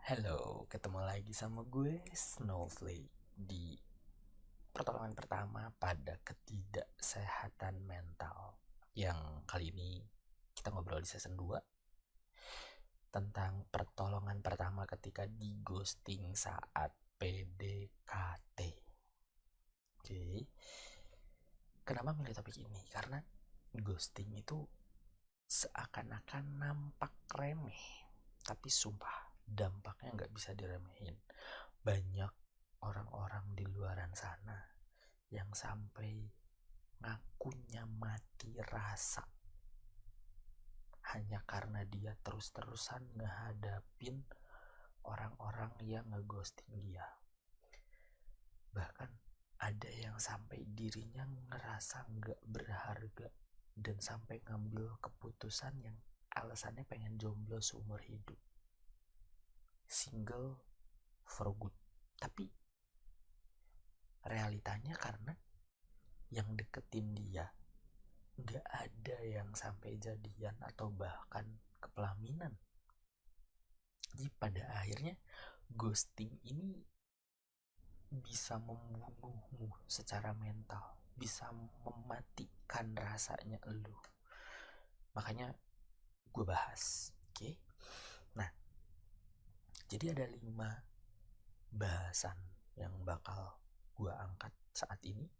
Halo, ketemu lagi sama gue Snowflake di pertolongan pertama pada ketidaksehatan mental. Yang kali ini kita ngobrol di season 2 tentang pertolongan pertama ketika di ghosting saat PDKT. Oke. Kenapa milih topik ini? Karena ghosting itu seakan-akan nampak remeh, tapi sumpah dampaknya nggak bisa diremehin. Banyak orang-orang di luaran sana yang sampai ngakunya mati rasa hanya karena dia terus-terusan ngehadapin orang-orang yang ngeghosting dia. Bahkan ada yang sampai dirinya ngerasa nggak berharga dan sampai ngambil keputusan yang alasannya pengen jomblo seumur hidup, single for good. Tapi realitanya karena yang deketin dia nggak ada yang sampai jadian atau bahkan kepelaminan. Jadi pada akhirnya ghosting ini bisa membunuhmu secara mental, bisa mematikan rasanya elu. Makanya gue bahas, oke? Nah, jadi ada 5 bahasan yang bakal gue angkat saat ini.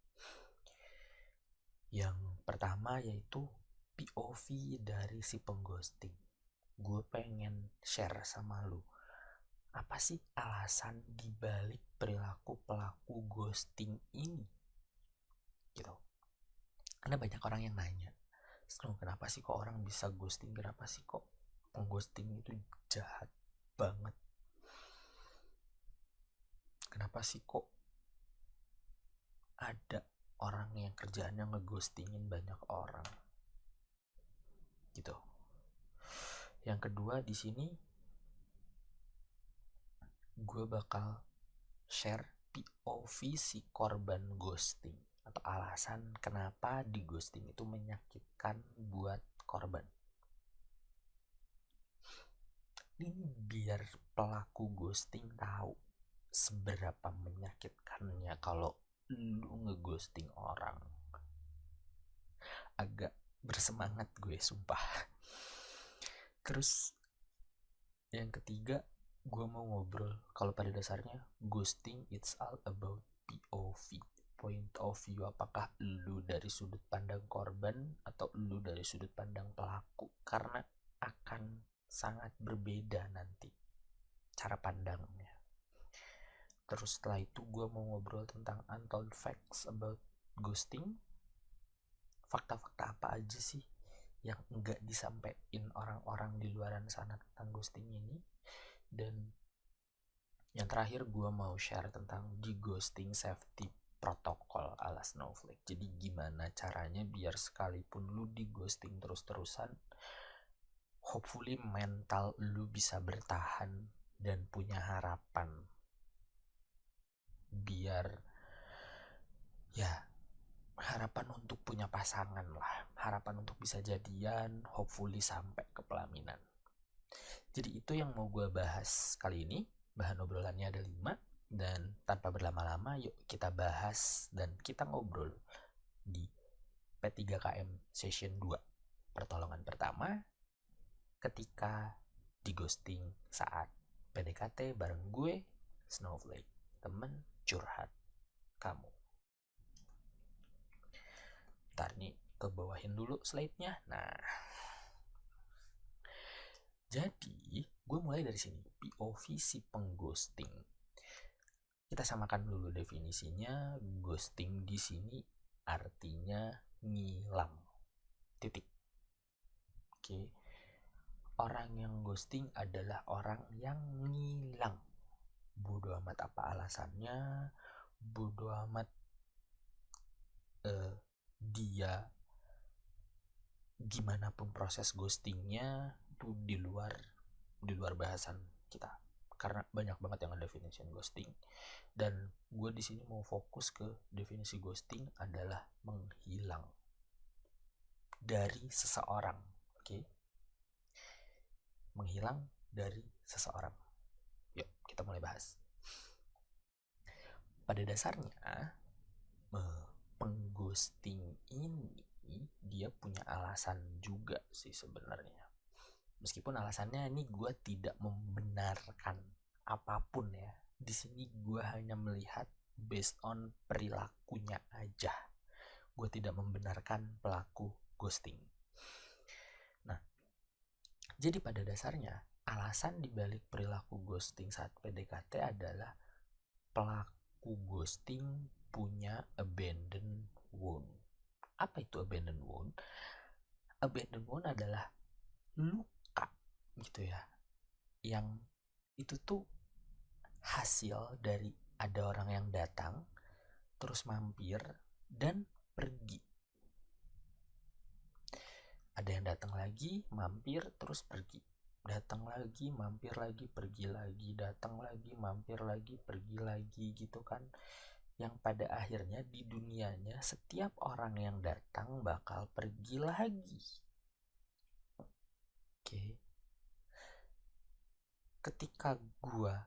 Yang pertama yaitu POV dari si pengghosting. Gue pengen share sama lu, apa sih alasan dibalik perilaku pelaku ghosting ini? Gitu. Karena banyak orang yang nanya, Snow, kenapa sih kok orang bisa ghosting? Kenapa sih kok pengghosting itu jahat banget? Kenapa sih kok ada orang yang kerjaannya ngeghostingin banyak orang? Gitu. Yang kedua di sini gue bakal share POV si korban ghosting atau alasan kenapa di ghosting itu menyakitkan buat korban. Ini biar pelaku ghosting tahu seberapa menyakitkannya kalau lu ngeghosting orang. Agak bersemangat gue, sumpah. Terus yang ketiga, gue mau ngobrol kalau pada dasarnya ghosting it's all about POV, point of view. Apakah lu dari sudut pandang korban atau lu dari sudut pandang pelaku? Karena akan sangat berbeda nanti cara pandangnya. Terus setelah itu gue mau ngobrol tentang untold facts about ghosting. Fakta-fakta apa aja sih yang enggak disampaikan orang-orang di luaran sana tentang ghosting ini. Dan yang terakhir gue mau share tentang di ghosting safety protokol ala Snowflake. Jadi gimana caranya biar sekalipun lu di ghosting terus-terusan, hopefully mental lu bisa bertahan dan punya harapan biar ya harapan untuk punya pasangan lah, harapan untuk bisa jadian, hopefully sampai ke pelaminan. Jadi itu yang mau gue bahas kali ini. Bahan obrolannya ada 5. Dan tanpa berlama-lama yuk kita bahas dan kita ngobrol di P3KM Session 2. Pertolongan pertama ketika di ghosting saat PDKT bareng gue Snowflake, temen curhat kamu. Ntar nih ke bawahin dulu slide-nya. Nah, jadi gue mulai dari sini, POV si pengghosting. Kita samakan dulu definisinya. Ghosting di sini artinya ngilang. Titik. Oke. Orang yang ghosting adalah orang yang ngilang. Bodoh amat apa alasannya, bodoh amat dia gimana pun proses ghostingnya itu di luar bahasan kita, karena banyak banget yang ada definition ghosting. Dan gue di sini mau fokus ke definisi ghosting adalah menghilang dari seseorang. Oke? Menghilang dari seseorang. Yuk, kita mulai bahas. Pada dasarnya, pengghosting ini dia punya alasan juga sih sebenarnya. Meskipun alasannya ini gue tidak membenarkan apapun ya. Di sini gue hanya melihat based on perilakunya aja. Gue tidak membenarkan pelaku ghosting. Nah, jadi pada dasarnya alasan dibalik perilaku ghosting saat PDKT adalah pelaku ghosting punya abandon wound. Apa itu abandon wound? Abandon wound adalah luka gitu ya, yang itu tuh hasil dari ada orang yang datang terus mampir dan pergi. Ada yang datang lagi, mampir, terus pergi. Datang lagi, mampir lagi, pergi lagi. Datang lagi, mampir lagi, pergi lagi gitu kan. Yang pada akhirnya di dunianya setiap orang yang datang bakal pergi lagi. Oke. Ketika gua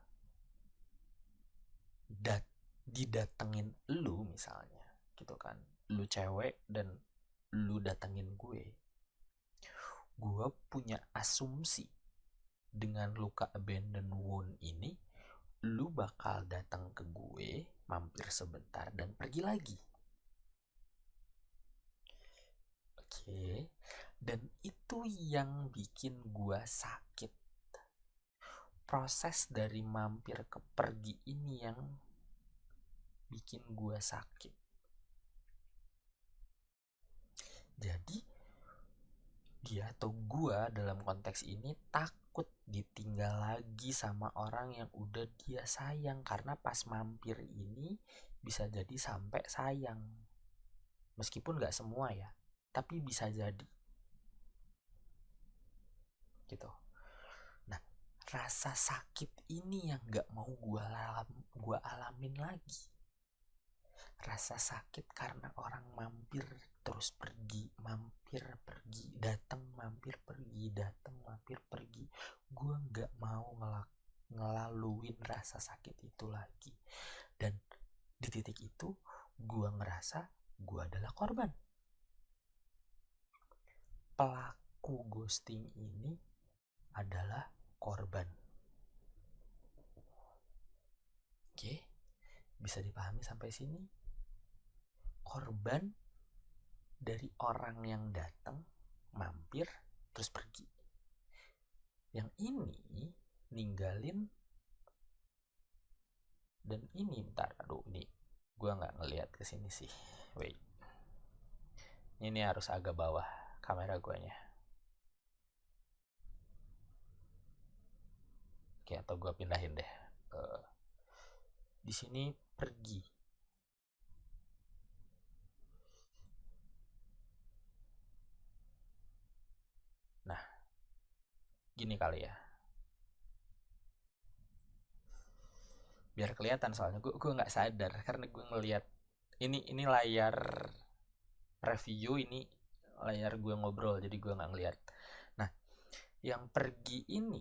didatengin lu misalnya gitu kan. Lu cewek dan lu datengin gue punya asumsi dengan luka abandon wound ini, lu bakal datang ke gue, mampir sebentar dan pergi lagi. Oke. Dan itu yang bikin gue sakit. Proses dari mampir ke pergi ini yang bikin gue sakit. Jadi dia atau gua dalam konteks ini takut ditinggal lagi sama orang yang udah dia sayang, karena pas mampir ini bisa jadi sampai sayang. Meskipun gak semua ya, tapi bisa jadi gitu. Nah, rasa sakit ini yang gak mau gua alamin lagi. Rasa sakit karena orang mampir terus pergi, mampir pergi, datang mampir pergi, datang mampir pergi. Gue nggak mau ngelaluin rasa sakit itu lagi. Dan di titik itu gue ngerasa gue adalah korban. Pelaku ghosting ini adalah korban. Oke, bisa dipahami sampai sini? Korban dari orang yang datang, mampir, terus pergi. Yang ini ninggalin, dan ini bentar, aduh ini gue nggak ngelihat ke sini sih. Wait, ini harus agak bawah kamera guanya. Oke, atau gue pindahin deh. Di sini pergi. Nah, gini kali ya. Biar kelihatan soalnya gue nggak sadar karena gue ngelihat ini layar review, ini layar gue ngobrol jadi gue nggak ngelihat. Nah, yang pergi ini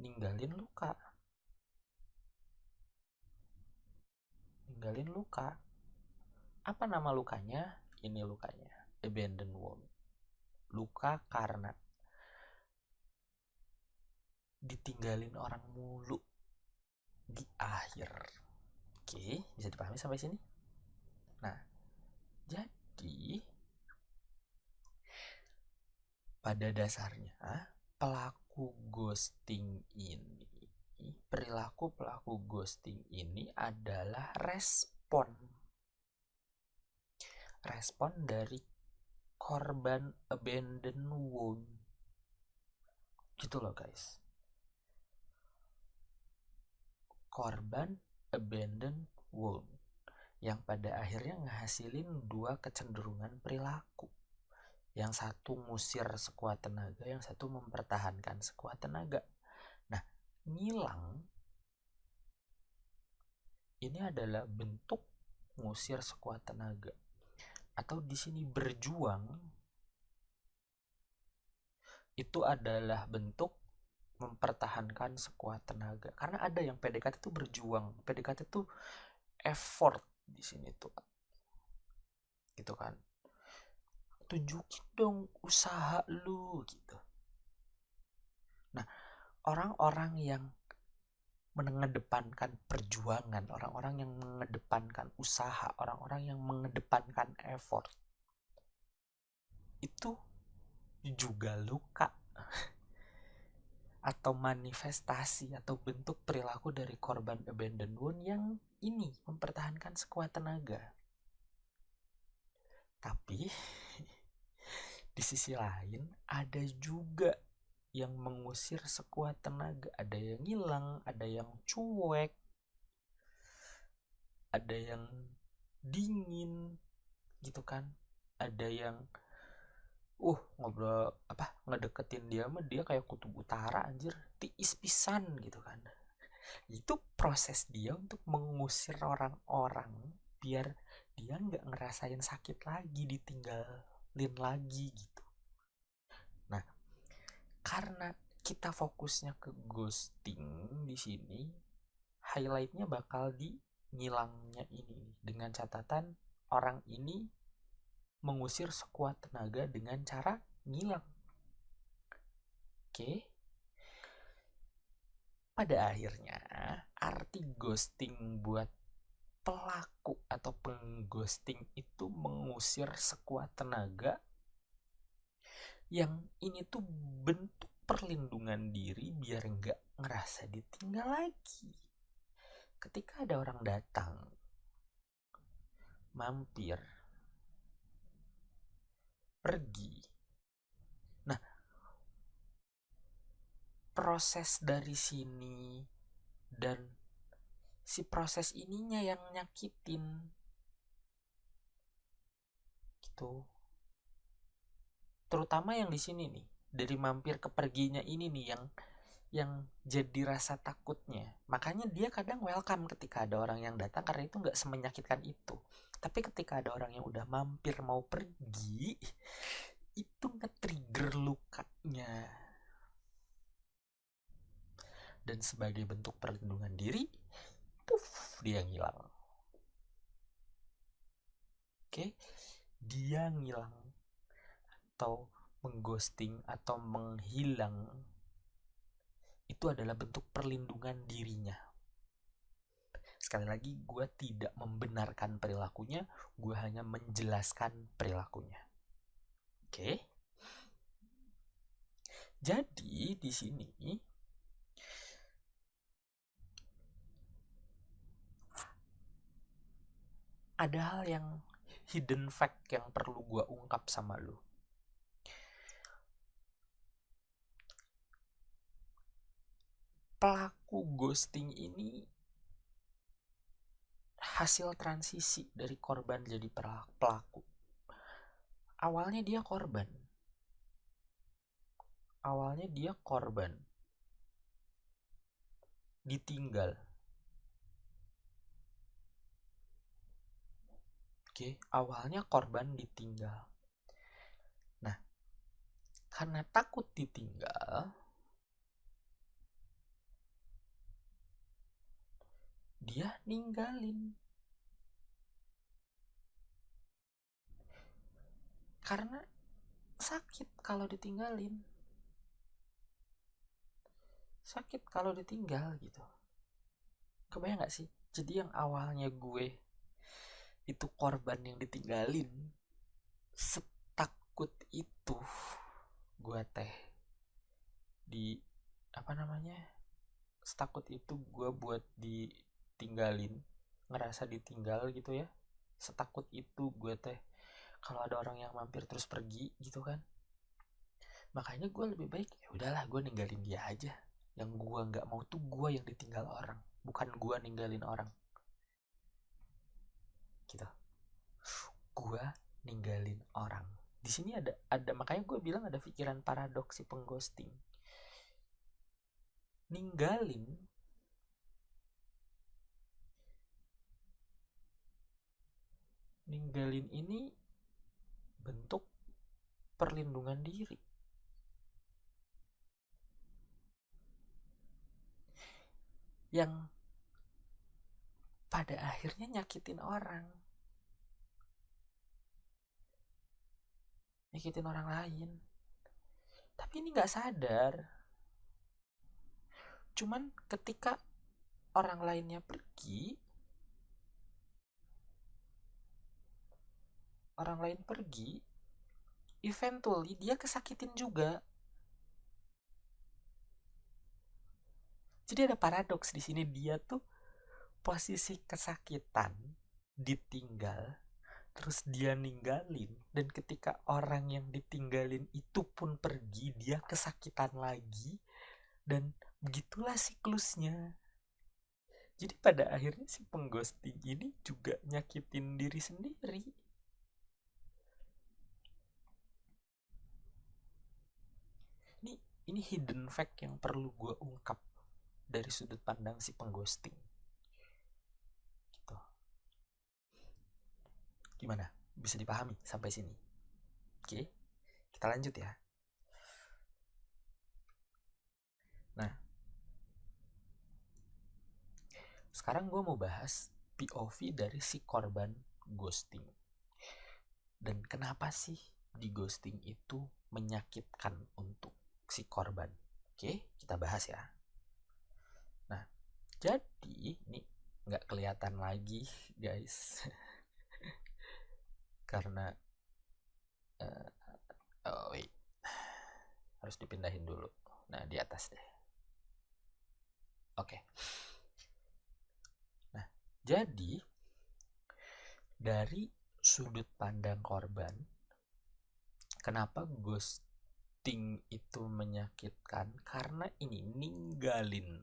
ninggalin luka. Ninggalin luka. Apa nama lukanya? Ini lukanya, abandon wound. Luka karena ditinggalin orang mulu di akhir. Oke, bisa dipahami sampai sini? Nah, jadi pada dasarnya pelaku ghosting ini, perilaku pelaku ghosting ini adalah respon dari korban abandon wound. Gitu loh guys. Korban abandon wound yang pada akhirnya ngehasilin dua kecenderungan perilaku. Yang satu ngusir sekuat tenaga, yang satu mempertahankan sekuat tenaga. Nah, ngilang ini adalah bentuk ngusir sekuat tenaga. Atau di sini berjuang itu adalah bentuk mempertahankan sekuat tenaga. Karena ada yang PDKT itu berjuang, PDKT itu effort di sini tuh, gitu kan. Tunjukin dong usaha lu gitu. Nah, orang-orang yang mengedepankan perjuangan, orang-orang yang mengedepankan usaha, orang-orang yang mengedepankan effort, itu juga luka atau manifestasi atau bentuk perilaku dari korban abandoned wound yang ini mempertahankan sekuat tenaga. Tapi di sisi lain ada juga yang mengusir sekuat tenaga, ada yang hilang, ada yang cuek, ada yang dingin gitu kan, ada yang ngobrol ngedeketin dia mah dia kayak kutub utara anjir, tiis pisan gitu kan. Itu proses dia untuk mengusir orang-orang biar dia nggak ngerasain sakit lagi, ditinggalin lagi gitu. Nah, karena kita fokusnya ke ghosting di sini, highlightnya bakal di ngilangnya ini, dengan catatan orang ini mengusir sekuat tenaga dengan cara ngilang. Oke. Pada akhirnya, arti ghosting buat pelaku atau pengghosting itu mengusir sekuat tenaga, yang ini tuh bentuk perlindungan diri biar nggak ngerasa ditinggal lagi. Ketika ada orang datang, mampir, pergi. Nah, proses dari sini dan si proses ininya yang nyakitin gitu. Terutama yang di sini nih, dari mampir ke perginya ini nih yang jadi rasa takutnya. Makanya dia kadang welcome ketika ada orang yang datang karena itu nggak semenyakitkan itu. Tapi ketika ada orang yang udah mampir mau pergi, itu nge-trigger lukanya. Dan sebagai bentuk perlindungan diri, dia ngilang. Oke, dia ngilang atau mengghosting atau menghilang, itu adalah bentuk perlindungan dirinya. Sekali lagi, gue tidak membenarkan perilakunya, gue hanya menjelaskan perilakunya. Oke. Jadi di sini ada hal yang hidden fact yang perlu gue ungkap sama lu. Pelaku ghosting ini hasil transisi dari korban jadi pelaku. Awalnya dia korban. Ditinggal. Oke, awalnya korban ditinggal. Nah, karena takut ditinggal, dia ninggalin. Karena sakit kalau ditinggalin. Sakit kalau ditinggal gitu. Kebayang gak sih? Jadi yang awalnya gue itu korban yang ditinggalin, setakut itu gue setakut itu gue buat ditinggalin, ngerasa ditinggal gitu ya. Setakut itu gue kalau ada orang yang mampir terus pergi gitu kan. Makanya gue lebih baik ya udahlah, gue ninggalin dia aja. Yang gue nggak mau tuh gue yang ditinggal orang, bukan gue ninggalin orang gitu. Gue ninggalin orang. Di sini ada makanya gue bilang ada pikiran paradoks si pengghosting. Ninggalin ini bentuk perlindungan diri. yang pada akhirnya nyakitin orang lain, tapi ini nggak sadar. Cuman ketika orang lainnya pergi, eventually dia kesakitin juga. Jadi ada paradoks di sini, dia tuh posisi kesakitan, ditinggal, terus dia ninggalin, dan ketika orang yang ditinggalin itu pun pergi, dia kesakitan lagi, dan begitulah siklusnya. Jadi pada akhirnya si pengghosting ini juga nyakitin diri sendiri. Ini hidden fact yang perlu gue ungkap dari sudut pandang si pengghosting. Gitu. Gimana? Bisa dipahami sampai sini? Oke, kita lanjut ya. Nah, sekarang gue mau bahas POV dari si korban ghosting. Dan kenapa sih di ghosting itu menyakitkan untuk si korban? Oke, kita bahas ya. Nah, jadi ini nggak kelihatan lagi guys. Karena wait, harus dipindahin dulu. Nah, di atas deh. Oke. Nah, jadi dari sudut pandang korban, kenapa ghosting itu menyakitkan? Karena ini ninggalin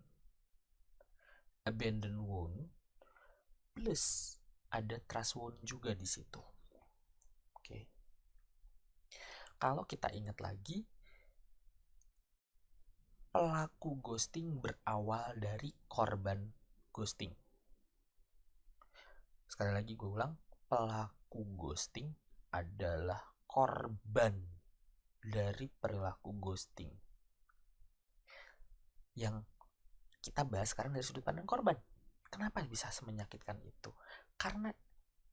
abandon wound plus ada trust wound juga di situ. Oke. Kalau kita ingat lagi, pelaku ghosting berawal dari korban ghosting. Sekali lagi gue ulang, pelaku ghosting adalah korban dari perilaku ghosting. Yang kita bahas sekarang dari sudut pandang korban. Kenapa bisa semenyakitkan itu? Karena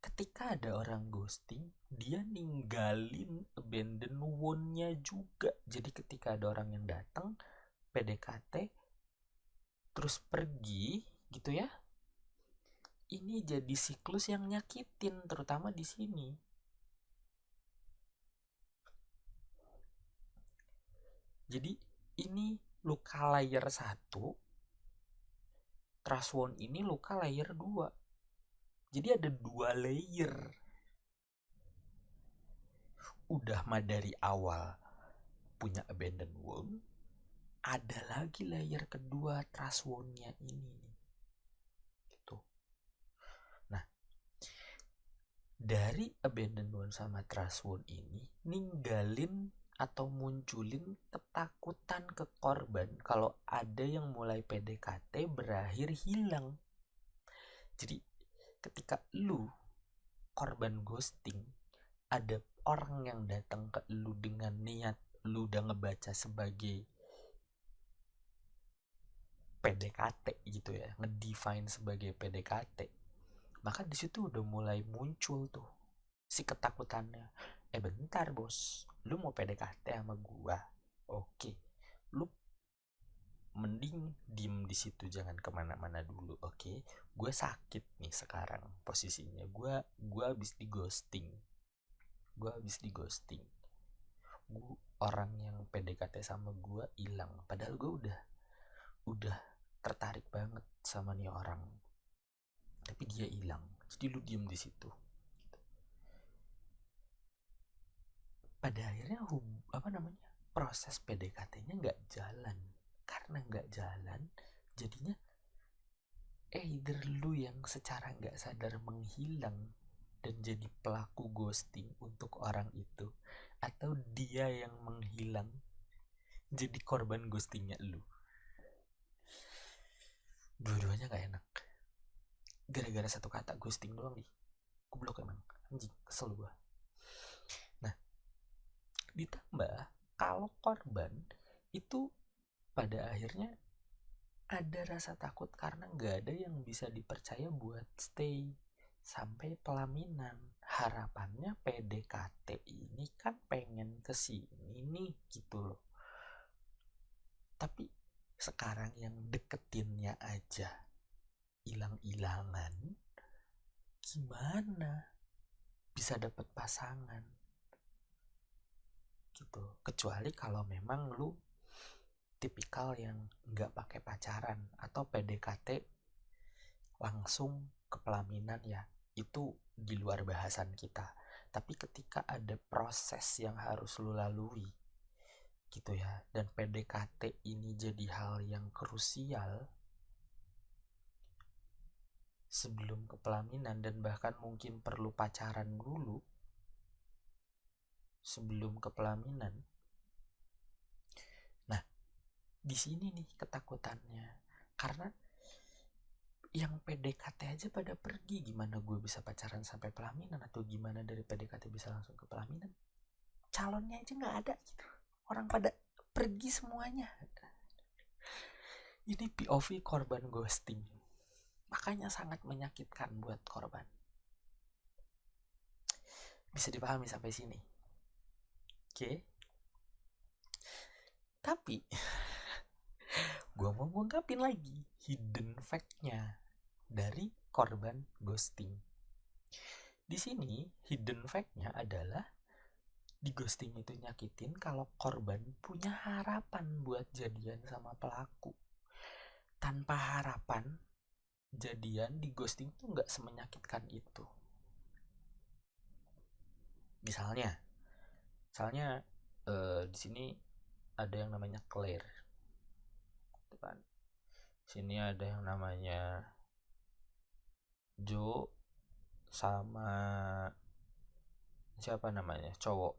ketika ada orang ghosting, dia ninggalin abandon wound-nya juga. Jadi ketika ada orang yang datang PDKT terus pergi gitu ya, ini jadi siklus yang nyakitin, terutama di sini. Jadi ini luka layer 1, trust wound ini luka layer 2. Jadi ada 2 layer. Udah mah dari awal punya abandon wound, ada lagi layer kedua trust wound-nya ini. Gitu. Nah, dari abandon wound sama trust wound ini ninggalin atau munculin ketakutan ke korban kalau ada yang mulai PDKT berakhir hilang. Jadi ketika lu korban ghosting, ada orang yang datang ke lu dengan niat lu udah ngebaca sebagai PDKT gitu ya, ngedefine sebagai PDKT, maka di situ udah mulai muncul tuh si ketakutannya. Bentar bos, lu mau PDKT sama gua? Oke, lu mending diem di situ, jangan kemana-mana dulu. Oke, gue sakit nih sekarang posisinya, gue habis di ghosting. Orang yang PDKT sama gue hilang, padahal gue udah tertarik banget sama nih orang, tapi dia hilang. Jadi lu diem di situ. Pada akhirnya proses PDKT-nya nggak jalan. Karena nggak jalan, jadinya either lu yang secara nggak sadar menghilang dan jadi pelaku ghosting untuk orang itu, atau dia yang menghilang jadi korban ghostingnya lu. Dua-duanya gak enak. Gara-gara satu kata ghosting doang nih, goblok emang, anjing, kesel gua. Nah, ditambah kalau korban itu pada akhirnya ada rasa takut karena nggak ada yang bisa dipercaya buat stay sampai pelaminan. Harapannya PDKT ini kan pengen kesini nih gitu loh. Tapi sekarang yang deketinnya aja hilang-hilangan, gimana bisa dapet pasangan gitu. Kecuali kalau memang lu tipikal yang nggak pakai pacaran atau PDKT langsung ke pelaminan, ya itu di luar bahasan kita. Tapi ketika ada proses yang harus lu lalui gitu ya, dan PDKT ini jadi hal yang krusial sebelum ke pelaminan, dan bahkan mungkin perlu pacaran dulu sebelum ke pelaminan. Nah, di sini nih ketakutannya. Karena yang PDKT aja pada pergi, gimana gue bisa pacaran sampai pelaminan? Atau gimana dari PDKT bisa langsung ke pelaminan? Calonnya aja nggak ada gitu. Orang pada pergi semuanya. Ini POV korban ghosting. Makanya sangat menyakitkan buat korban. Bisa dipahami sampai sini? Oke. Tapi gue mau ngungkapin lagi hidden fact-nya dari korban ghosting. Di sini hidden fact-nya adalah di ghosting itu nyakitin kalau korban punya harapan buat jadian sama pelaku. Tanpa harapan jadian di ghosting tuh nggak semenyakitkan itu. Misalnya di sini ada yang namanya Claire, kan? Sini ada yang namanya Joe sama siapa namanya cowok,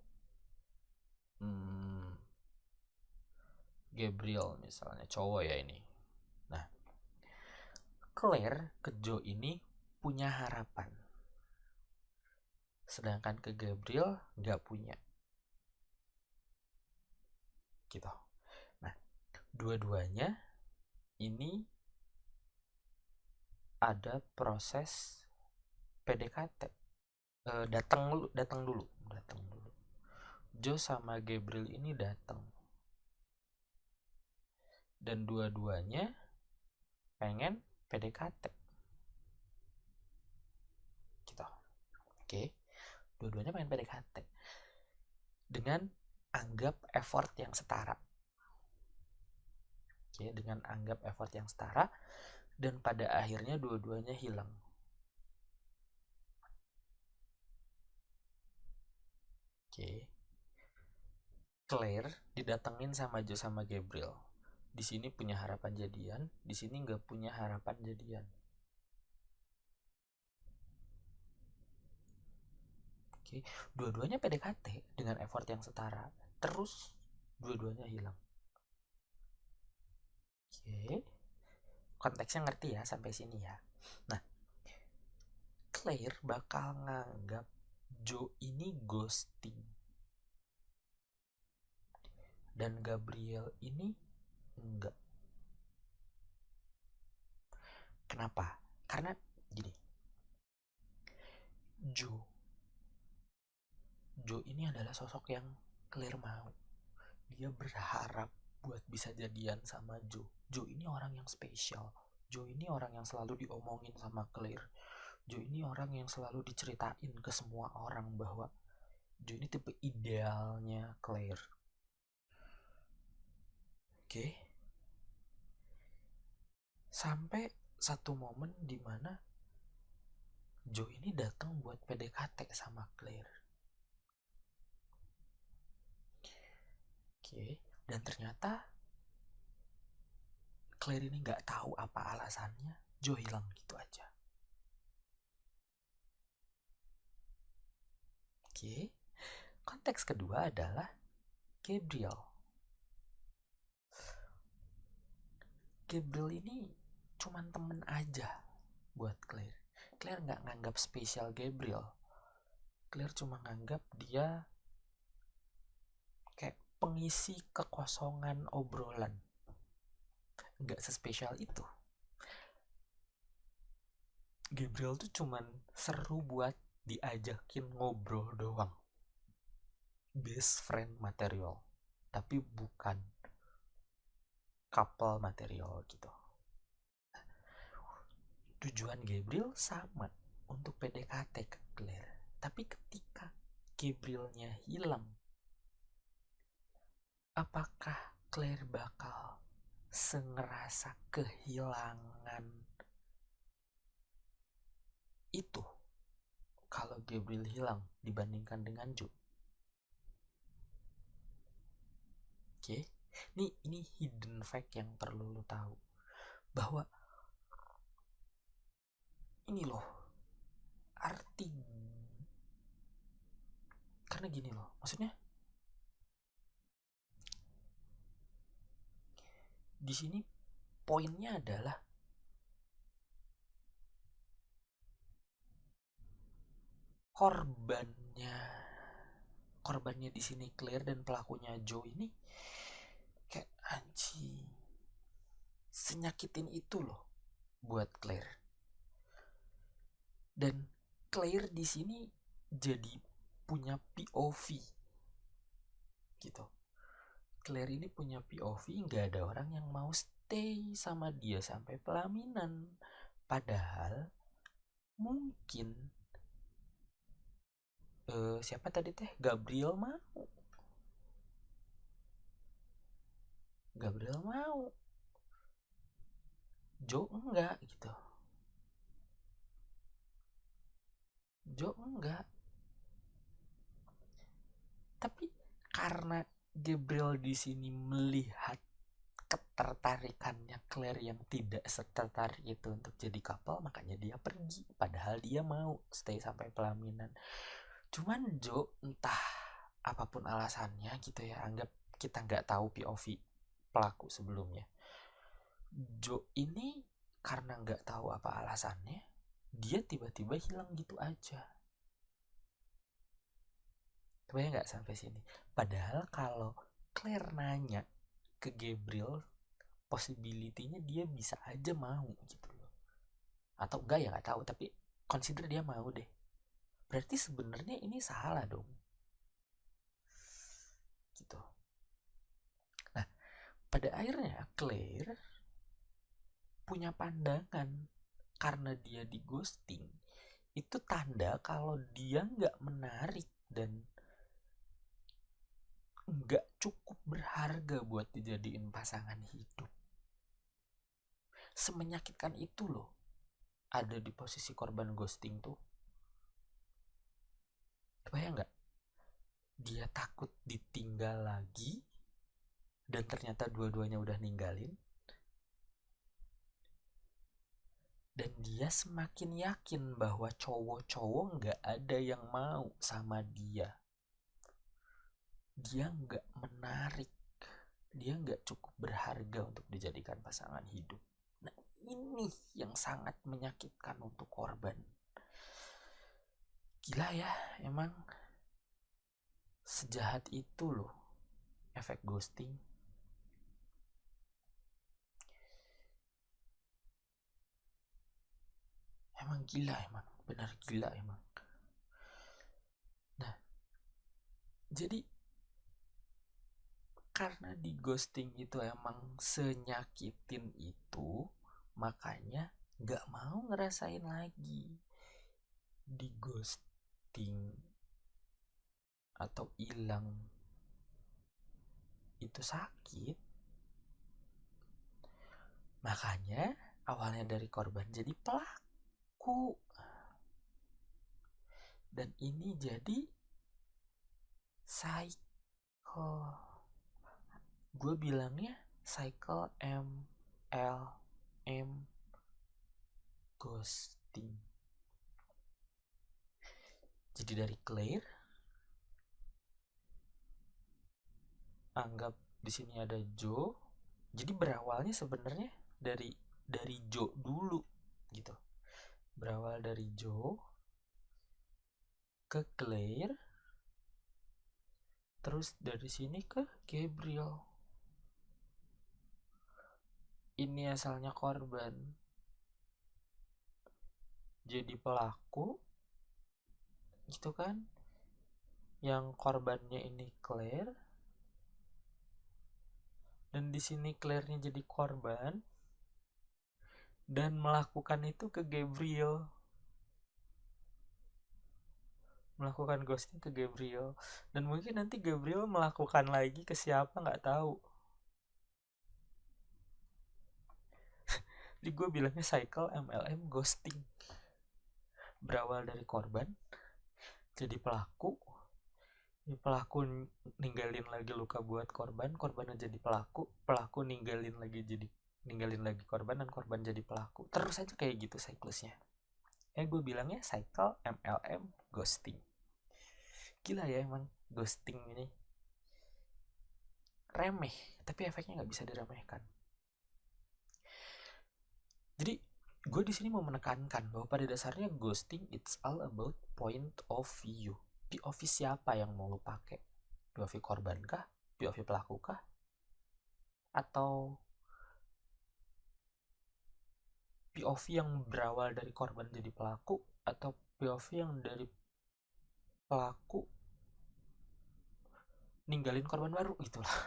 Gabriel misalnya, cowok ya ini. Nah, Claire ke Joe ini punya harapan, sedangkan ke Gabriel nggak punya gitu. Nah, dua-duanya ini ada proses PDKT. Datang dulu. Joe sama Gabriel ini datang, dan dua-duanya pengen PDKT gitu. Oke, dua-duanya pengen PDKT dengan anggap effort yang setara. Oke, dengan anggap effort yang setara, dan pada akhirnya dua-duanya hilang. Oke, Claire didatengin sama Joe sama Gabriel. Di sini punya harapan jadian, di sini nggak punya harapan jadian. Oke, dua-duanya PDKT dengan effort yang setara, terus dua-duanya hilang. Oke, konteksnya ngerti ya sampai sini ya. Nah, Claire bakal nganggap Joe ini ghosting, dan Gabriel ini enggak. Kenapa? Karena gini, Joe ini adalah sosok yang Claire mau. Dia berharap buat bisa jadian sama Joe. Joe ini orang yang spesial. Joe ini orang yang selalu diomongin sama Claire. Joe ini orang yang selalu diceritain ke semua orang bahwa Joe ini tipe idealnya Claire. Oke. Sampai satu momen dimana Joe ini datang buat PDKT sama Claire. Oke. Dan ternyata Claire ini nggak tahu apa alasannya, Joe hilang gitu aja. Oke. Konteks kedua adalah Gabriel. Gabriel ini cuman temen aja buat Claire. Claire nggak nganggap spesial Gabriel. Claire cuma nganggap dia kayak pengisi kekosongan obrolan. nggak sespesial itu. Gabriel tuh cuman seru buat diajakin ngobrol doang, best friend material, tapi bukan couple material gitu. Tujuan Gabriel sama, untuk PDKT ke Claire, tapi ketika Gabrielnya hilang, apakah Claire bakal sengerasa kehilangan itu kalau Gabriel hilang dibandingkan dengan Joe? Oke, ini hidden fact yang perlu lo tahu, bahwa ini loh arti, karena gini loh, maksudnya di sini poinnya adalah korbannya di sini Claire dan pelakunya Joe ini kayak anjing, senyakitin itu loh buat Claire. Dan Claire di sini jadi punya POV gitu. Claire ini punya POV, nggak ada orang yang mau stay sama dia sampai pelaminan. Padahal mungkin siapa tadi teh, Gabriel mau, Joe enggak gitu. Joe enggak. Tapi karena Gabriel di sini melihat ketertarikannya Claire yang tidak setertarik itu untuk jadi couple, makanya dia pergi. Padahal dia mau stay sampai pelaminan. Cuman Joe, entah apapun alasannya gitu ya, anggap kita nggak tahu POV pelaku sebelumnya. Joe ini karena nggak tahu apa alasannya, dia tiba-tiba hilang gitu aja. Kebayang nggak sampai sini? Padahal kalau Claire nanya ke Gabriel, possibility-nya dia bisa aja mau gitu loh. Atau enggak ya nggak tahu, tapi consider dia mau deh. Berarti sebenarnya ini salah dong. Gitu. Nah, pada akhirnya Claire punya pandangan, karena dia di ghosting, itu tanda kalau dia nggak menarik dan nggak cukup berharga buat dijadiin pasangan hidup. Semenyakitkan itu loh ada di posisi korban ghosting tuh. Kebayang nggak? Dia takut ditinggal lagi, dan ternyata dua-duanya udah ninggalin. Dan dia semakin yakin bahwa cowok-cowok nggak ada yang mau sama dia. Dia nggak menarik. Dia nggak cukup berharga untuk dijadikan pasangan hidup. Nah, ini yang sangat menyakitkan untuk korban. Gila ya, emang sejahat itu loh efek ghosting. Emang gila, emang benar gila emang. Nah, jadi karena di ghosting itu emang senyakitin itu, makanya gak mau ngerasain lagi di ghosting atau hilang. Itu sakit. Makanya awalnya dari korban jadi pelaku. Dan ini jadi cycle. Gue bilangnya cycle MLM ghosting. Jadi dari Claire, anggap di sini ada Joe. Jadi berawalnya sebenarnya dari Joe dulu gitu. Berawal dari Joe ke Claire, terus dari sini ke Gabriel. ini asalnya korban jadi pelaku gitu kan, yang korbannya ini Claire, dan di sini Claire-nya jadi korban dan melakukan itu ke Gabriel, melakukan ghosting ke Gabriel, dan mungkin nanti Gabriel melakukan lagi ke siapa nggak tahu. Jadi gue bilangnya cycle MLM ghosting, berawal dari korban jadi pelaku, pelaku ninggalin lagi luka buat korban, korbannya jadi pelaku, pelaku ninggalin lagi korban, dan korban jadi pelaku. Terus aja kayak gitu siklusnya. Gue bilangnya cycle MLM ghosting. Gila ya emang ghosting ini. Remeh, tapi efeknya nggak bisa diremehkan. Jadi gue di sini mau menekankan bahwa pada dasarnya ghosting it's all about point of view. POV siapa yang mau lo pakai? POV korban kah? POV pelaku kah? Atau POV yang berawal dari korban jadi pelaku? Atau POV yang dari pelaku ninggalin korban baru gitu lah.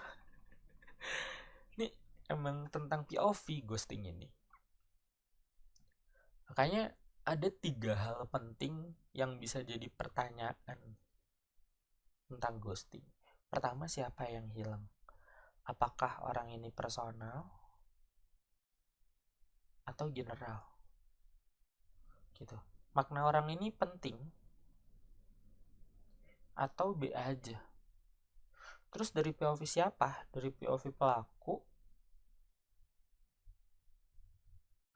Ini emang tentang POV ghosting ini. Makanya ada 3 hal penting yang bisa jadi pertanyaan tentang ghosting. Pertama, siapa yang hilang? Apakah orang ini personal atau general? Gitu. Makna orang ini penting atau B aja? Terus dari POV siapa? Dari POV pelaku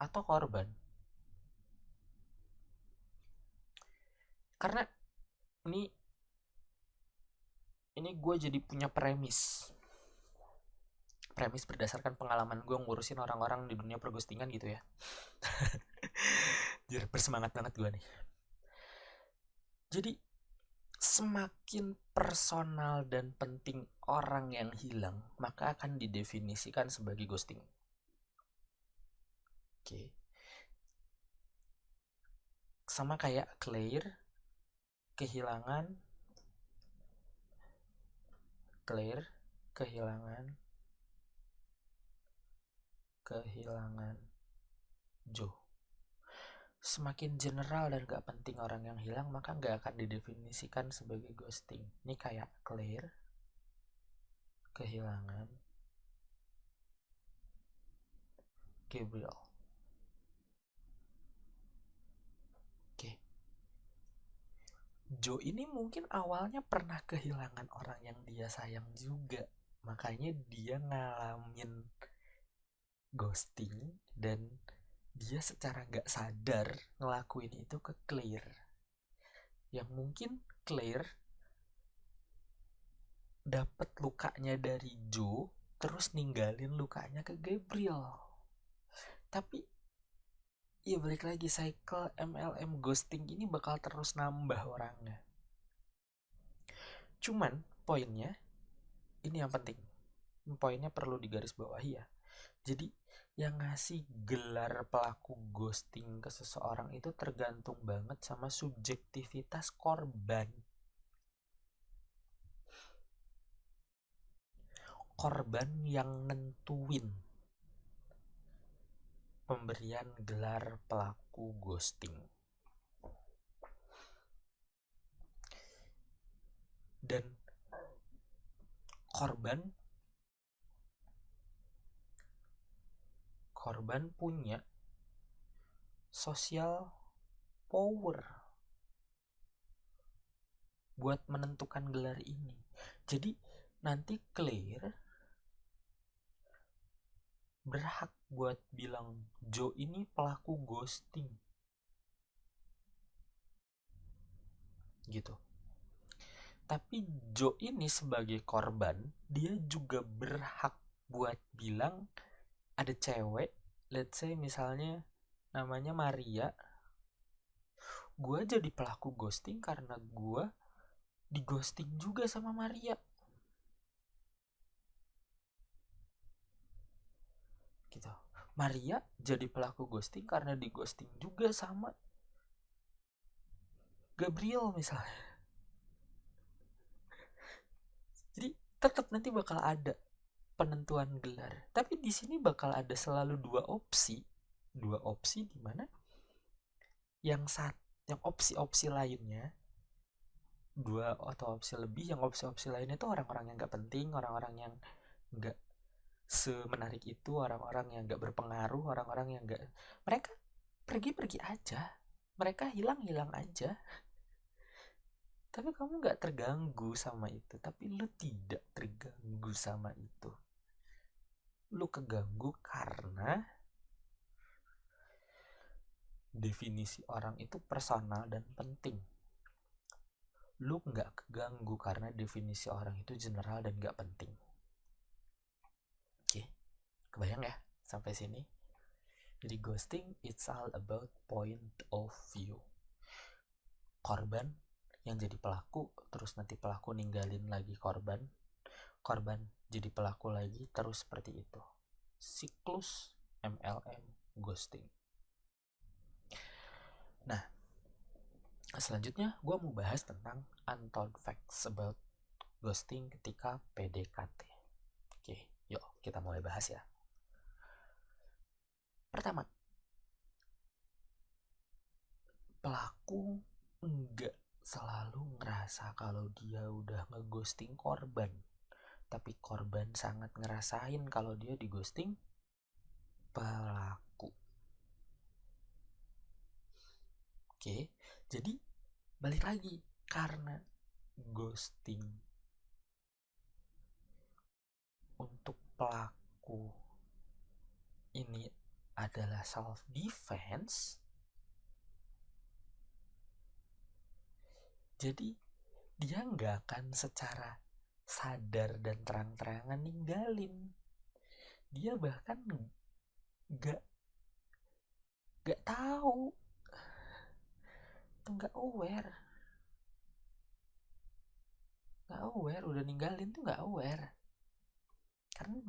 atau korban? Karena ini gue jadi punya premis berdasarkan pengalaman gue ngurusin orang-orang di dunia perghostingan gitu ya. Jadi bersemangat banget gue nih. Jadi semakin personal dan penting orang yang hilang, maka akan didefinisikan sebagai ghosting. Oke. Sama kayak Claire kehilangan Joe. Semakin general dan gak penting orang yang hilang, maka gak akan didefinisikan sebagai ghosting. Ini kayak Claire kehilangan Gabriel. Oke. Joe ini mungkin awalnya pernah kehilangan orang yang dia sayang juga. Makanya dia ngalamin ghosting dan dia secara gak sadar ngelakuin itu ke Claire. Yang mungkin Claire dapat lukanya dari Joe, terus ninggalin lukanya ke Gabriel. Tapi ya balik lagi, cycle MLM ghosting ini bakal terus nambah orangnya. Cuman poinnya ini yang penting. Poinnya perlu digarisbawahi ya. Jadi yang ngasih gelar pelaku ghosting ke seseorang itu tergantung banget sama subjektivitas korban. Korban yang nentuin pemberian gelar pelaku ghosting. Dan korban punya social power buat menentukan gelar ini. Jadi nanti Claire berhak buat bilang Joe ini pelaku ghosting gitu. Tapi Joe ini sebagai korban, dia juga berhak buat bilang ada cewek, let's say misalnya namanya Maria, gue jadi pelaku ghosting karena gue di ghosting juga sama Maria gitu. Maria jadi pelaku ghosting karena di ghosting juga sama Gabriel misalnya. Jadi tetap nanti bakal ada penentuan gelar. Tapi di sini bakal ada selalu dua opsi di mana yang opsi-opsi lainnya, dua atau opsi lebih, yang opsi-opsi lainnya itu orang-orang yang gak penting, orang-orang yang gak semenarik itu, orang-orang yang gak berpengaruh, orang-orang yang gak, mereka pergi-pergi aja, mereka hilang-hilang aja. Tapi kamu gak terganggu sama itu, tapi lu tidak terganggu sama itu. Lu keganggu karena definisi orang itu personal dan penting. Lu gak keganggu karena definisi orang itu general dan gak penting. Oke, kebayang ya sampai sini? Jadi ghosting it's all about point of view. Korban yang jadi pelaku, terus nanti pelaku ninggalin lagi korban jadi pelaku lagi, terus seperti itu. Siklus MLM ghosting. Nah, selanjutnya gue mau bahas tentang untold facts about ghosting ketika PDKT. Oke, yuk kita mulai bahas ya. Pertama, pelaku enggak selalu ngerasa kalau dia udah ngeghosting korban, tapi korban sangat ngerasain kalau dia dighosting pelaku. Oke, jadi balik lagi, karena ghosting untuk pelaku ini adalah self defense, jadi dia nggak akan secara sadar dan terang-terangan ninggalin. Dia bahkan nggak tahu, nggak aware udah ninggalin tuh nggak aware. Karena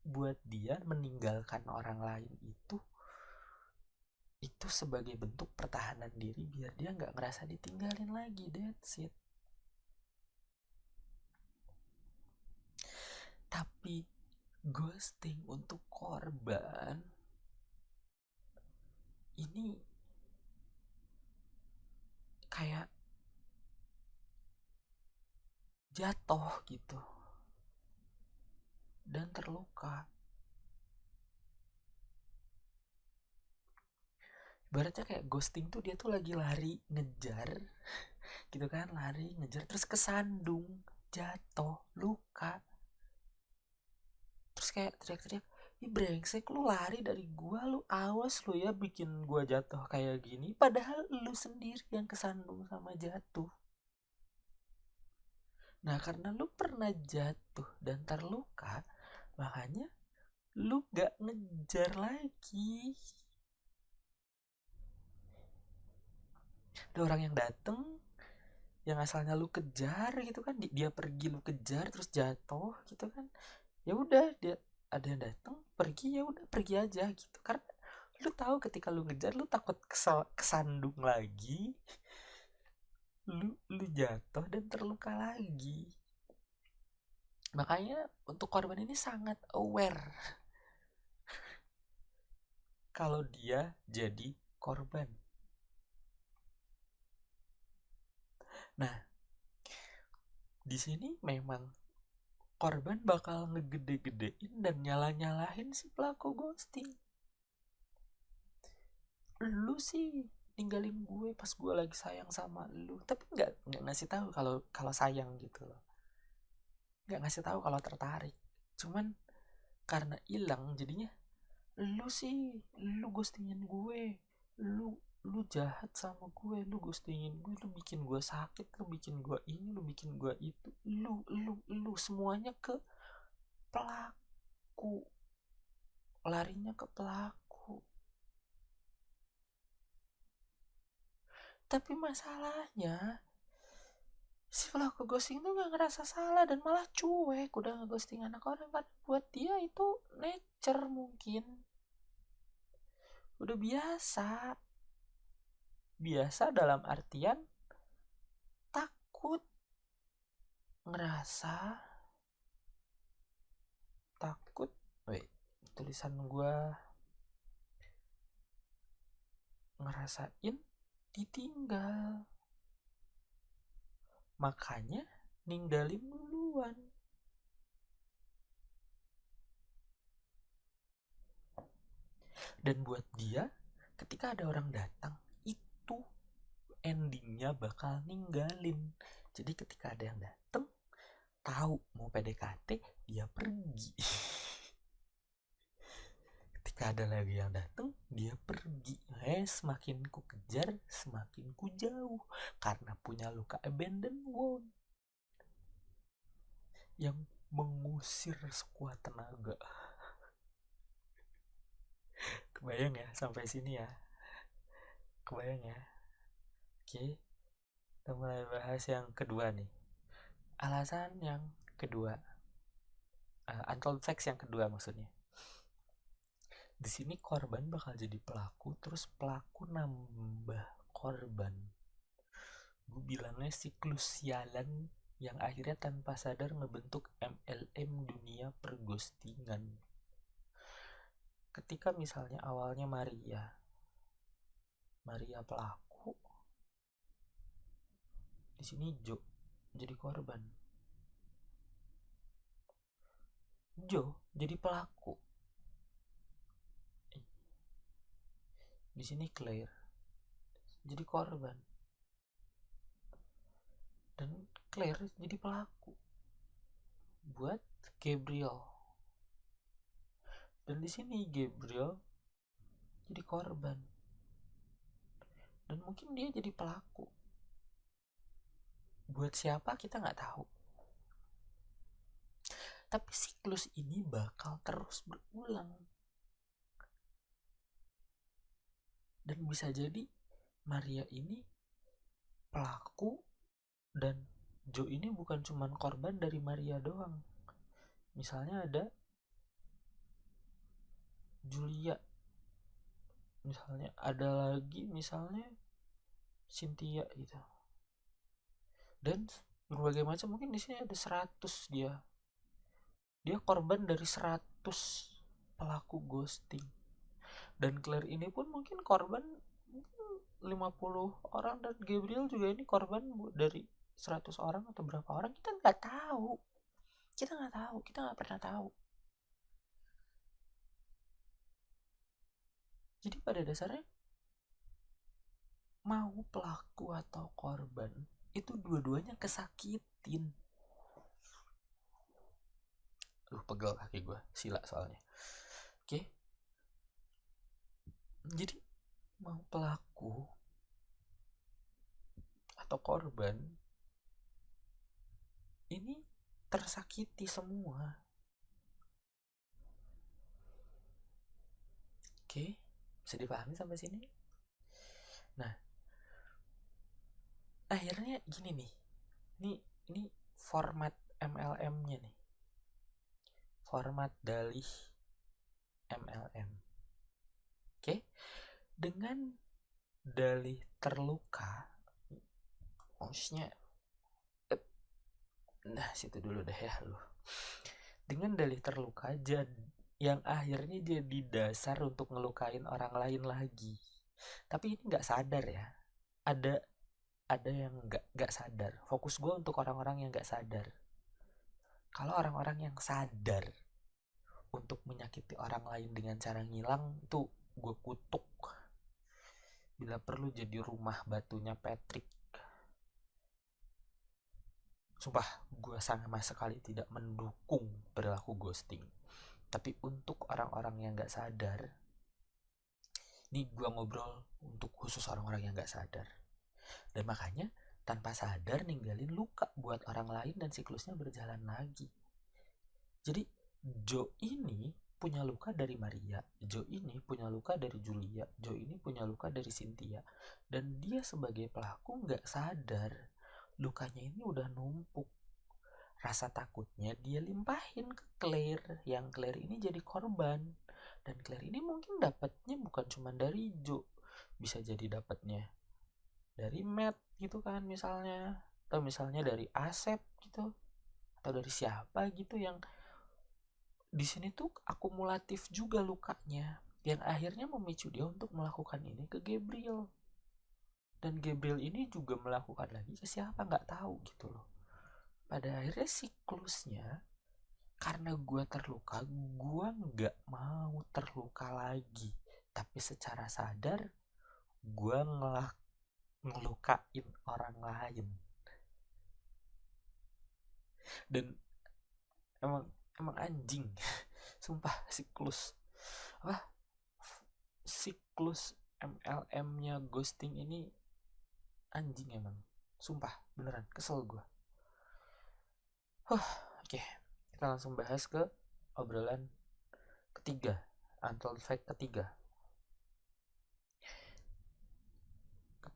buat dia meninggalkan orang lain itu sebagai bentuk pertahanan diri biar dia nggak ngerasa ditinggalin lagi. That's it. Tapi ghosting untuk korban ini kayak jatuh gitu dan terluka. Ibaratnya kayak ghosting tuh dia tuh lagi lari ngejar gitu kan, lari ngejar terus kesandung, jatuh, luka, terus kayak teriak-teriak, ih brengsek lu lari dari gua, lu awas lu ya bikin gua jatuh kayak gini, padahal lu sendiri yang kesandung sama jatuh. Nah karena lu pernah jatuh dan terluka, makanya lu gak ngejar lagi. Ada orang yang dateng yang asalnya lu kejar gitu kan, dia pergi lu kejar terus jatuh gitu kan, ya udah dia ada yang datang pergi, ya udah pergi aja gitu, karena lu tahu ketika lu ngejar lu takut kesandung lagi, lu jatuh dan terluka lagi. Makanya untuk korban ini sangat aware kalau dia jadi korban. Nah, di sini memang korban bakal ngegede-gedein dan nyala-nyalahin si pelaku ghosting. Lu sih ninggalin gue pas gue lagi sayang sama lu, tapi nggak ngasih tahu kalau sayang gitu loh, nggak ngasih tahu kalau tertarik, cuman karena hilang jadinya lu sih, lu ghostingin gue, lu jahat sama gue, lu ghostingin gue, lu bikin gue sakit, lu bikin gue ini, lu bikin gue itu, lu semuanya ke pelaku, larinya ke pelaku. Tapi masalahnya si pelaku ghosting tuh gak ngerasa salah dan malah cuek udah ngeghosting anak orang, karena buat dia itu nature mungkin. Udah biasa. Biasa dalam artian takut, ngerasa takut. Wait, tulisan gua ngerasain ditinggal. Makanya ninggalin duluan. Dan buat dia, ketika ada orang datang, itu endingnya bakal ninggalin. Jadi ketika ada yang datang, tahu mau PDKT, dia pergi. Ketika ada lagi yang datang, dia pergi. Semakin ku kejar, semakin ku jauh, karena punya luka abandon wound yang mengusir sekuat tenaga. Kebayang ya sampai sini ya? Kebayang ya? Oke, kita mulai bahas yang kedua nih. Alasan yang kedua, untold facts yang kedua maksudnya. Di sini korban bakal jadi pelaku, terus pelaku nambah korban. Gue bilangnya siklus sialan yang akhirnya tanpa sadar ngebentuk MLM dunia perghostingan. Ketika misalnya awalnya Maria pelaku, di sini Jo jadi korban. Jo jadi pelaku. Di sini Claire jadi korban. Dan Claire jadi pelaku buat Gabriel. Dan di sini Gabriel jadi korban. Dan mungkin dia jadi pelaku. Buat siapa kita nggak tahu. Tapi siklus ini bakal terus berulang. Dan bisa jadi Maria ini pelaku dan Jo ini bukan cuma korban dari Maria doang. Misalnya ada Julia. Misalnya ada lagi misalnya Cynthia gitu. Dan berbagai macam, mungkin di sini ada 100 dia. Dia korban dari 100 pelaku ghosting. Dan Claire ini pun mungkin korban 50 orang, dan Gabriel juga ini korban dari 100 orang atau berapa orang, kita nggak tahu. Kita nggak pernah tahu. Jadi pada dasarnya mau pelaku atau korban, itu dua-duanya kesakitin. Pegel kaki gue, sila soalnya. Oke. Jadi mau pelaku atau korban, ini tersakiti semua. Oke, bisa dipahami sampai sini? Nah, akhirnya gini nih. Ini format MLM-nya nih. Format dalih MLM. Oke. Dengan dalih terluka, maksudnya nah situ dulu deh ya lu. Dengan dalih terluka yang akhirnya jadi dasar untuk ngelukain orang lain lagi. Tapi ini nggak sadar ya. Ada yang nggak sadar. Fokus gue untuk orang-orang yang nggak sadar. Kalau orang-orang yang sadar untuk menyakiti orang lain dengan cara ngilang, itu gue kutuk. Bila perlu jadi rumah batunya Patrick. Sumpah, gue sama sekali tidak mendukung perilaku ghosting. Tapi untuk orang-orang yang gak sadar, ini gue ngobrol untuk khusus orang-orang yang gak sadar. Dan makanya tanpa sadar ninggalin luka buat orang lain dan siklusnya berjalan lagi. Jadi Jo ini punya luka dari Maria, Jo ini punya luka dari Julia, Jo ini punya luka dari Cynthia. Dan dia sebagai pelaku gak sadar lukanya ini udah numpuk. Rasa takutnya dia limpahin ke Claire, yang Claire ini jadi korban. Dan Claire ini mungkin dapatnya bukan cuma dari Jo, bisa jadi dapatnya dari Matt gitu kan misalnya, atau misalnya dari Asep gitu, atau dari siapa gitu yang di sini tuh akumulatif juga lukanya yang akhirnya memicu dia untuk melakukan ini ke Gabriel. Dan Gabriel ini juga melakukan lagi ke siapa nggak tahu gitu loh. Pada akhirnya siklusnya, karena gue terluka, gue nggak mau terluka lagi, tapi secara sadar gue ngelukain orang lain. Dan emang emang anjing sumpah siklus MLM-nya ghosting ini anjing emang, sumpah beneran kesel gue. Oke, kita langsung bahas ke obrolan ketiga, untold fact ketiga.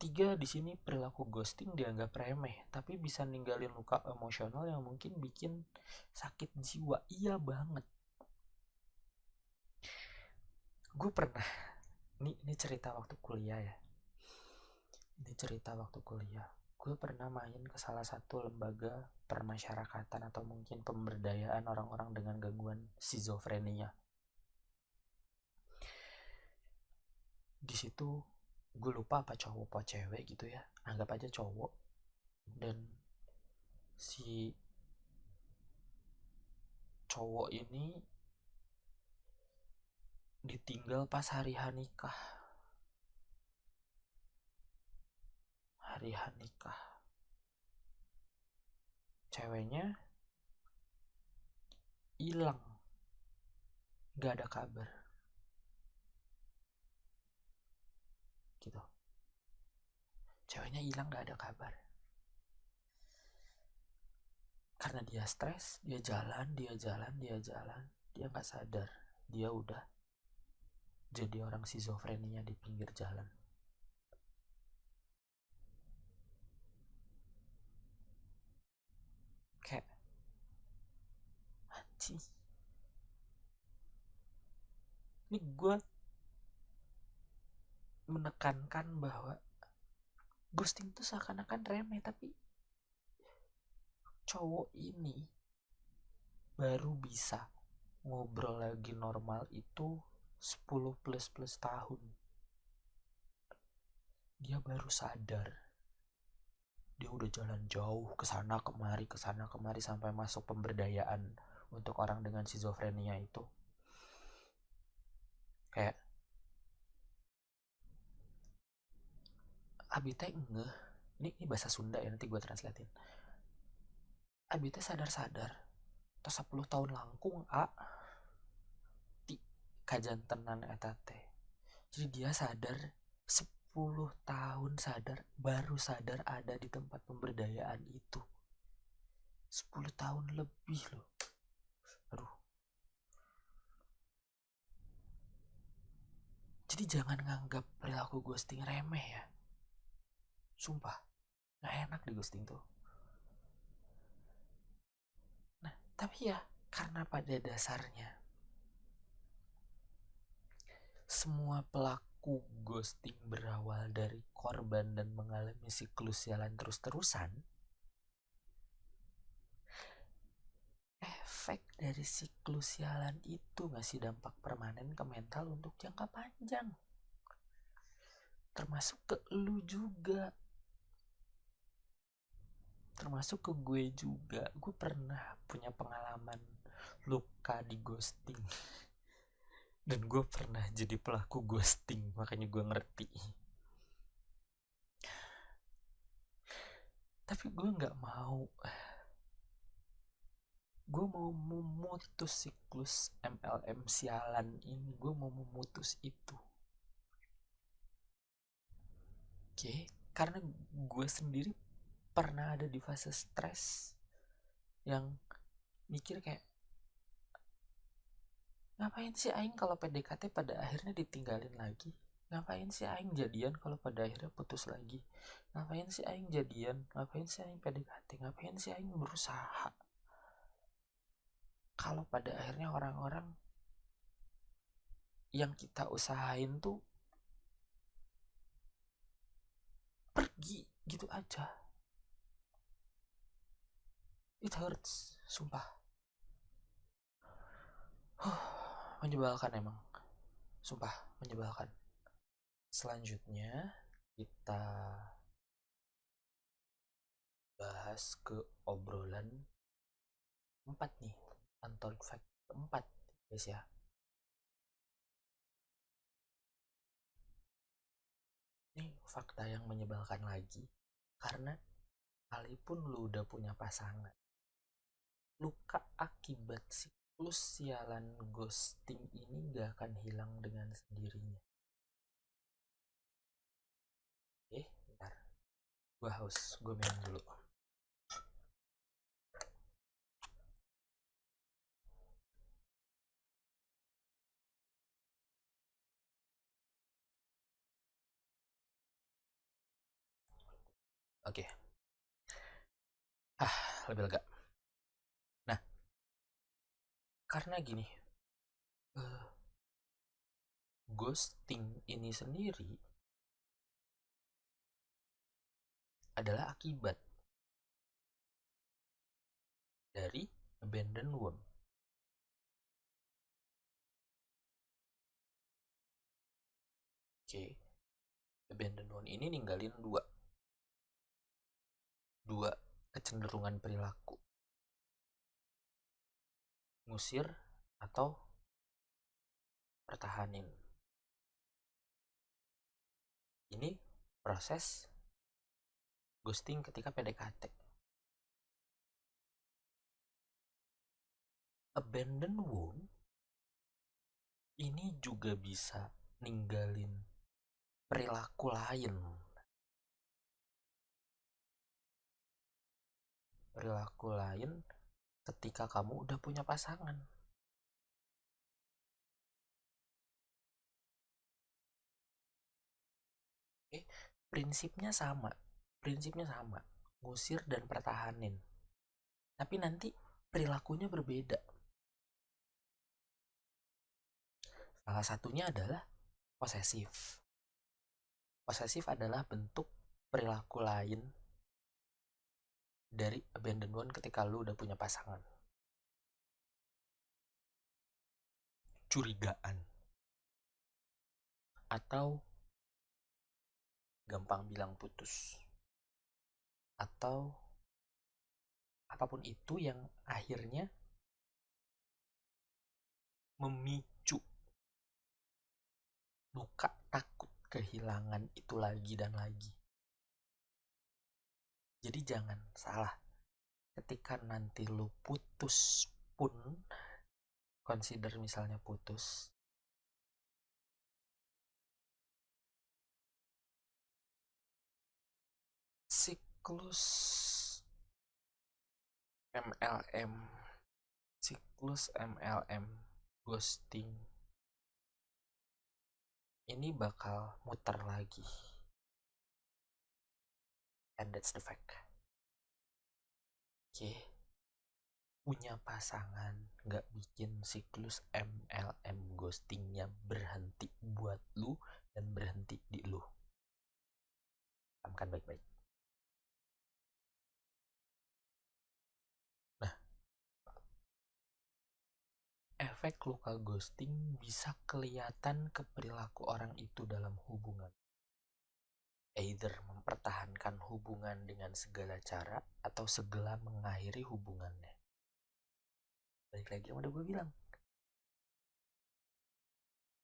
Di sini perilaku ghosting dianggap remeh, tapi bisa ninggalin luka emosional yang mungkin bikin sakit jiwa. Iya banget. Gue pernah, ini cerita waktu kuliah ya. Gue pernah main ke salah satu lembaga permasyarakatan atau mungkin pemberdayaan orang-orang dengan gangguan skizofrenia. Di situ gue lupa apa cowok apa cewek gitu ya, anggap aja cowok. Dan si cowok ini ditinggal pas hari nikah. Ceweknya hilang, gak ada kabar gitu. Ceweknya hilang gak ada kabar karena dia stres. Dia jalan, dia gak sadar dia udah jadi orang skizofrenia di pinggir jalan. Kayak anjing, ini gue menekankan bahwa ghosting itu seakan-akan remeh, tapi cowok ini baru bisa ngobrol lagi normal itu 10 plus tahun. Dia baru sadar. Dia udah jalan jauh kesana kemari sampai masuk pemberdayaan untuk orang dengan skizofrenia itu. Kayak abi teh ngeh. Ini bahasa Sunda ya, nanti gue translatein. Abi teh sadar-sadar terus 10 tahun langkung ti kajantenan eta teh. Jadi dia sadar 10 tahun baru sadar ada di tempat pemberdayaan itu. 10 tahun lebih loh. Aduh. Jadi jangan nganggap perilaku ghosting remeh ya. Sumpah, gak enak di ghosting tuh. Nah, tapi ya karena pada dasarnya semua pelaku ghosting berawal dari korban dan mengalami siklus sialan terus-terusan, efek dari siklus sialan itu ngasih dampak permanen ke mental untuk jangka panjang. Termasuk ke lu juga. Termasuk ke gue juga. Gue pernah punya pengalaman luka di ghosting. Dan gue pernah jadi pelaku ghosting, makanya gue ngerti. Tapi gue gak mau. Gue mau memutus siklus MLM sialan ini. Gue mau memutus itu. Oke, karena gue sendiri pernah ada di fase stres yang mikir kayak, ngapain sih aing kalau PDKT pada akhirnya ditinggalin lagi? Ngapain sih aing jadian kalau pada akhirnya putus lagi? Ngapain sih aing jadian? Ngapain sih aing PDKT? Ngapain sih aing berusaha? Kalau pada akhirnya orang-orang yang kita usahain tuh pergi gitu aja. It hurts, sumpah. Menyebalkan emang, sumpah menyebalkan. Selanjutnya kita bahas ke obrolan 4 nih, Anton fact keempat guys ya. Ini fakta yang menyebalkan lagi, karena sekalipun lu udah punya pasangan, luka akibat siklus sialan ghosting ini gak akan hilang dengan sendirinya. Bentar, gue haus, gue minum dulu. Oke. Lebih lega. Nah, karena gini, ghosting ini sendiri adalah akibat dari abandon wound. Oke, abandon wound ini ninggalin dua kecenderungan perilaku, ngusir atau pertahanin. Ini proses ghosting ketika PDKT. Abandon wound ini juga bisa ninggalin perilaku lain. Perilaku lain ketika kamu udah punya pasangan. Prinsipnya sama. Ngusir dan pertahanin. Tapi nanti perilakunya berbeda. Salah satunya adalah posesif. Posesif adalah bentuk perilaku lain dari abandon one ketika lu udah punya pasangan. Curigaan. Atau gampang bilang putus. Atau apapun itu yang akhirnya memicu luka takut kehilangan itu lagi dan lagi. Jadi jangan salah, ketika nanti lu putus pun, consider misalnya putus, siklus MLM ghosting ini bakal muter lagi, and that's the fact. Oke, punya pasangan gak bikin siklus MLM ghostingnya berhenti buat lu dan berhenti di lu. Pahamkan baik-baik. Nah, efek luka ghosting bisa kelihatan ke perilaku orang itu dalam hubungan. Either mempertahankan hubungan dengan segala cara atau segera mengakhiri hubungannya. Balik lagi yang udah gue bilang,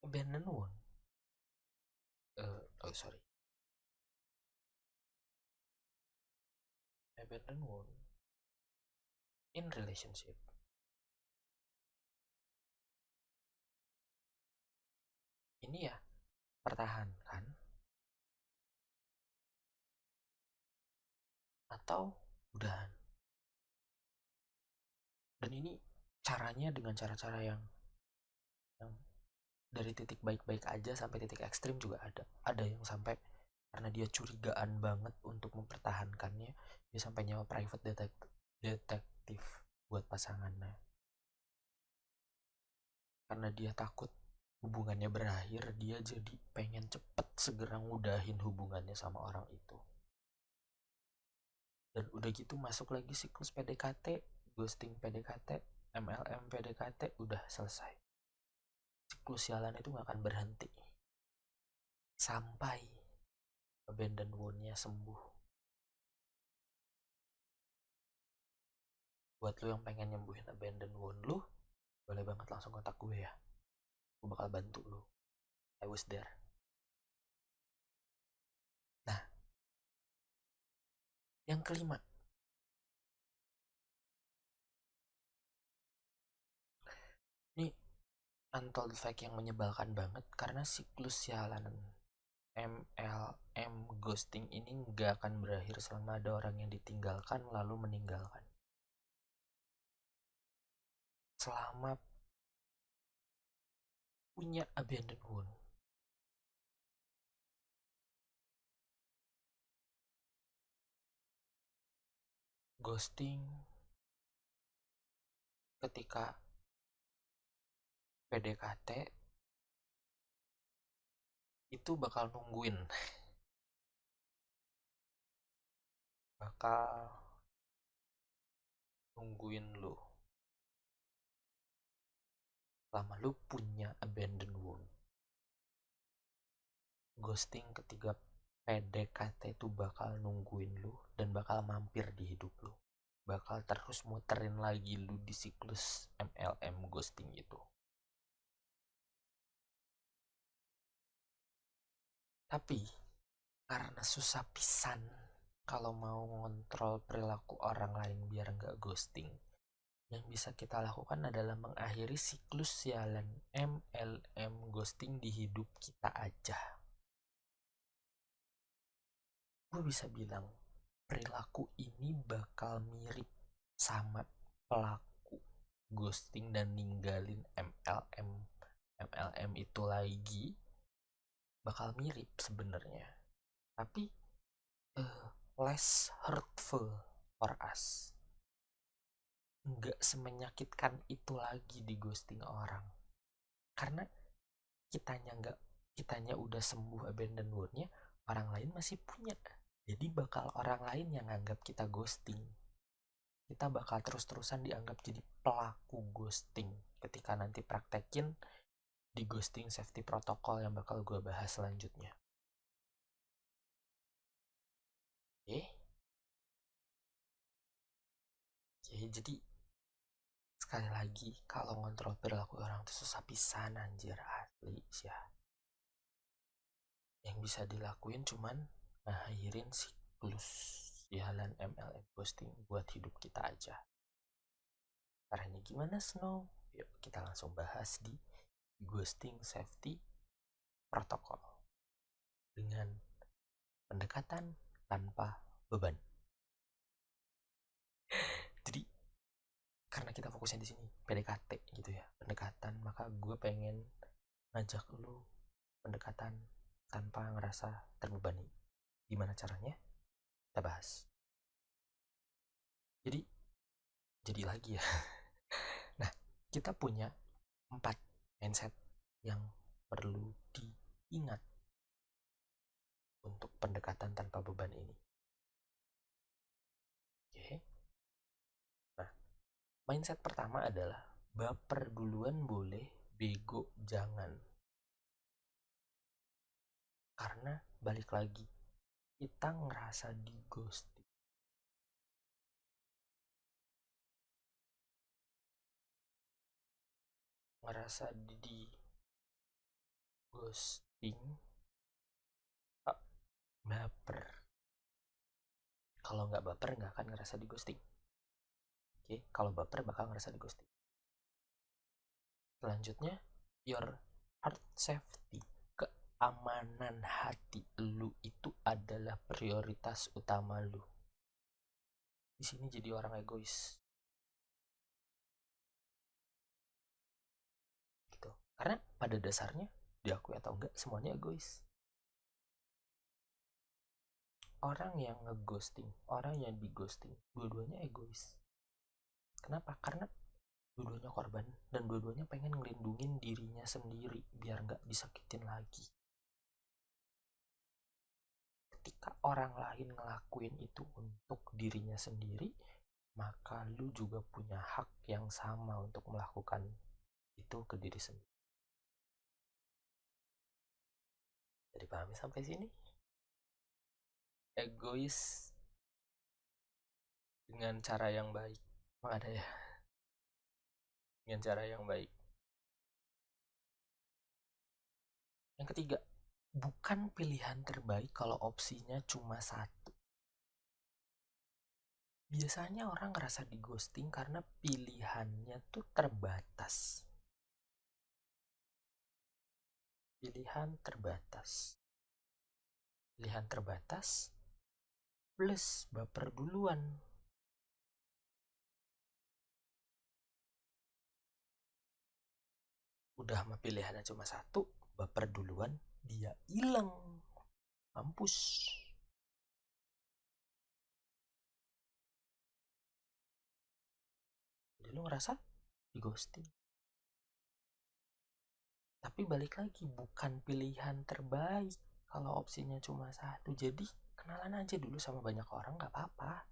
abandon wound. Abandon wound in relationship ini ya pertahankan atau udahan. Dan ini caranya dengan cara-cara yang dari titik baik-baik aja sampai titik ekstrim juga ada. Ada yang sampai karena dia curigaan banget untuk mempertahankannya, dia sampai nyawa private detektif buat pasangannya. Karena dia takut hubungannya hubungannya berakhir, dia jadi pengen cepet segera ngudahin hubungannya sama orang itu. Dan udah gitu masuk lagi siklus PDKT, ghosting PDKT, MLM PDKT, udah selesai. Siklus sialan itu gak akan berhenti sampai abandon wound-nya sembuh. Buat lo yang pengen nyembuhin abandon wound lo, boleh banget langsung kontak gue ya. Gue bakal bantu lo. I was there. Nah, yang kelima, ini untold fact yang menyebalkan banget, karena siklus sialan MLM ghosting ini nggak akan berakhir selama ada orang yang ditinggalkan lalu meninggalkan. Selama punya abandon wound, ghosting ketika PDKT itu bakal nungguin lu lama lu punya abandon wound. Ghosting ketika PDKT itu bakal nungguin lu dan bakal mampir di hidup lu, bakal terus muterin lagi lu di siklus MLM ghosting itu. Tapi karena susah pisan kalau mau ngontrol perilaku orang lain biar nggak ghosting, yang bisa kita lakukan adalah mengakhiri siklus sialan MLM ghosting di hidup kita aja. Gue bisa bilang perilaku ini bakal mirip sama pelaku ghosting dan ninggalin MLM itu lagi, bakal mirip sebenarnya, tapi less hurtful for us. Nggak semenyakitkan itu lagi di ghosting orang, karena kitanya udah sembuh abandon wound-nya, orang lain masih punya, jadi bakal orang lain yang anggap kita ghosting. Kita bakal terus-terusan dianggap jadi pelaku ghosting ketika nanti praktekin di ghosting safety protocol yang bakal gue bahas selanjutnya. Jadi sekali lagi, kalau ngontrol perilaku orang itu susah pisan anjir, asli sih ya. Yang bisa dilakuin cuman ngakhirin siklus jalan MLM ghosting buat hidup kita aja. Caranya gimana, Snow? Yuk kita langsung bahas di ghosting safety protocol dengan pendekatan tanpa beban. Jadi karena kita fokusnya di sini PDKT gitu ya, pendekatan, maka gue pengen ngajak lu pendekatan tanpa ngerasa terbebani. Gimana caranya? Kita bahas. Jadi lagi ya. Nah, kita punya 4 mindset yang perlu diingat untuk pendekatan tanpa beban ini. Oke. Nah, mindset pertama adalah baper duluan boleh, bego jangan. Karena balik lagi, kita ngerasa di ghosting. Ngerasa di ghosting, baper. Kalau nggak baper nggak akan ngerasa di ghosting. Oke, kalau baper bakal ngerasa di ghosting. Selanjutnya, your heart safety, keamanan hati lu itu adalah prioritas utama lu. Di sini jadi orang egois. Gitu. Karena pada dasarnya, diakui atau enggak, semuanya egois. Orang yang ngeghosting, orang yang dighosting, dua-duanya egois. Kenapa? Karena dua-duanya korban dan dua-duanya pengen ngelindungin dirinya sendiri biar nggak disakitin lagi. Ketika orang lain ngelakuin itu untuk dirinya sendiri, maka lu juga punya hak yang sama untuk melakukan itu ke diri sendiri. Jadi pahami sampai sini? Egois dengan cara yang baik. Emang ada ya? Dengan cara yang baik. Yang ketiga, bukan pilihan terbaik kalau opsinya cuma satu. Biasanya orang ngerasa di ghosting karena pilihannya tuh terbatas. Pilihan terbatas. Pilihan terbatas plus baper duluan. Udah mah pilihannya cuma satu, baper duluan, dia hilang. Mampus. Jadi lu ngerasa di ghosting. Tapi balik lagi, bukan pilihan terbaik kalau opsinya cuma satu. Jadi kenalan aja dulu sama banyak orang, gak apa-apa.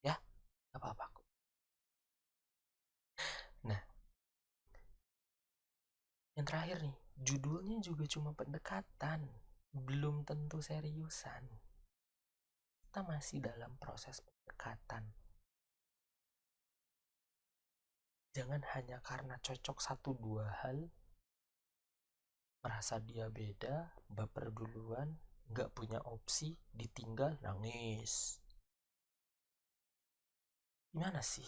Ya, gak apa-apa kok. Nah, yang terakhir nih, judulnya juga cuma pendekatan. Belum tentu seriusan. Kita masih dalam proses pendekatan. Jangan hanya karena cocok satu dua hal, merasa dia beda, baper duluan, gak punya opsi, ditinggal, nangis. Gimana sih?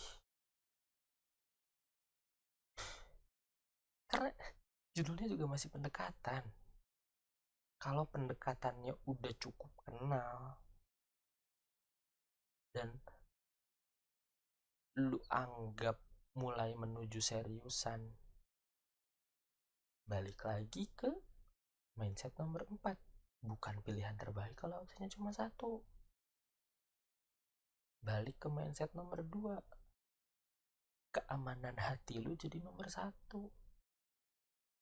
Karena judulnya juga masih pendekatan. Kalau pendekatannya udah cukup kenal dan lu anggap mulai menuju seriusan, balik lagi ke mindset nomor 4. Bukan pilihan terbaik kalau opsinya cuma satu. Balik ke mindset nomor 2. Keamanan hati lu jadi nomor 1.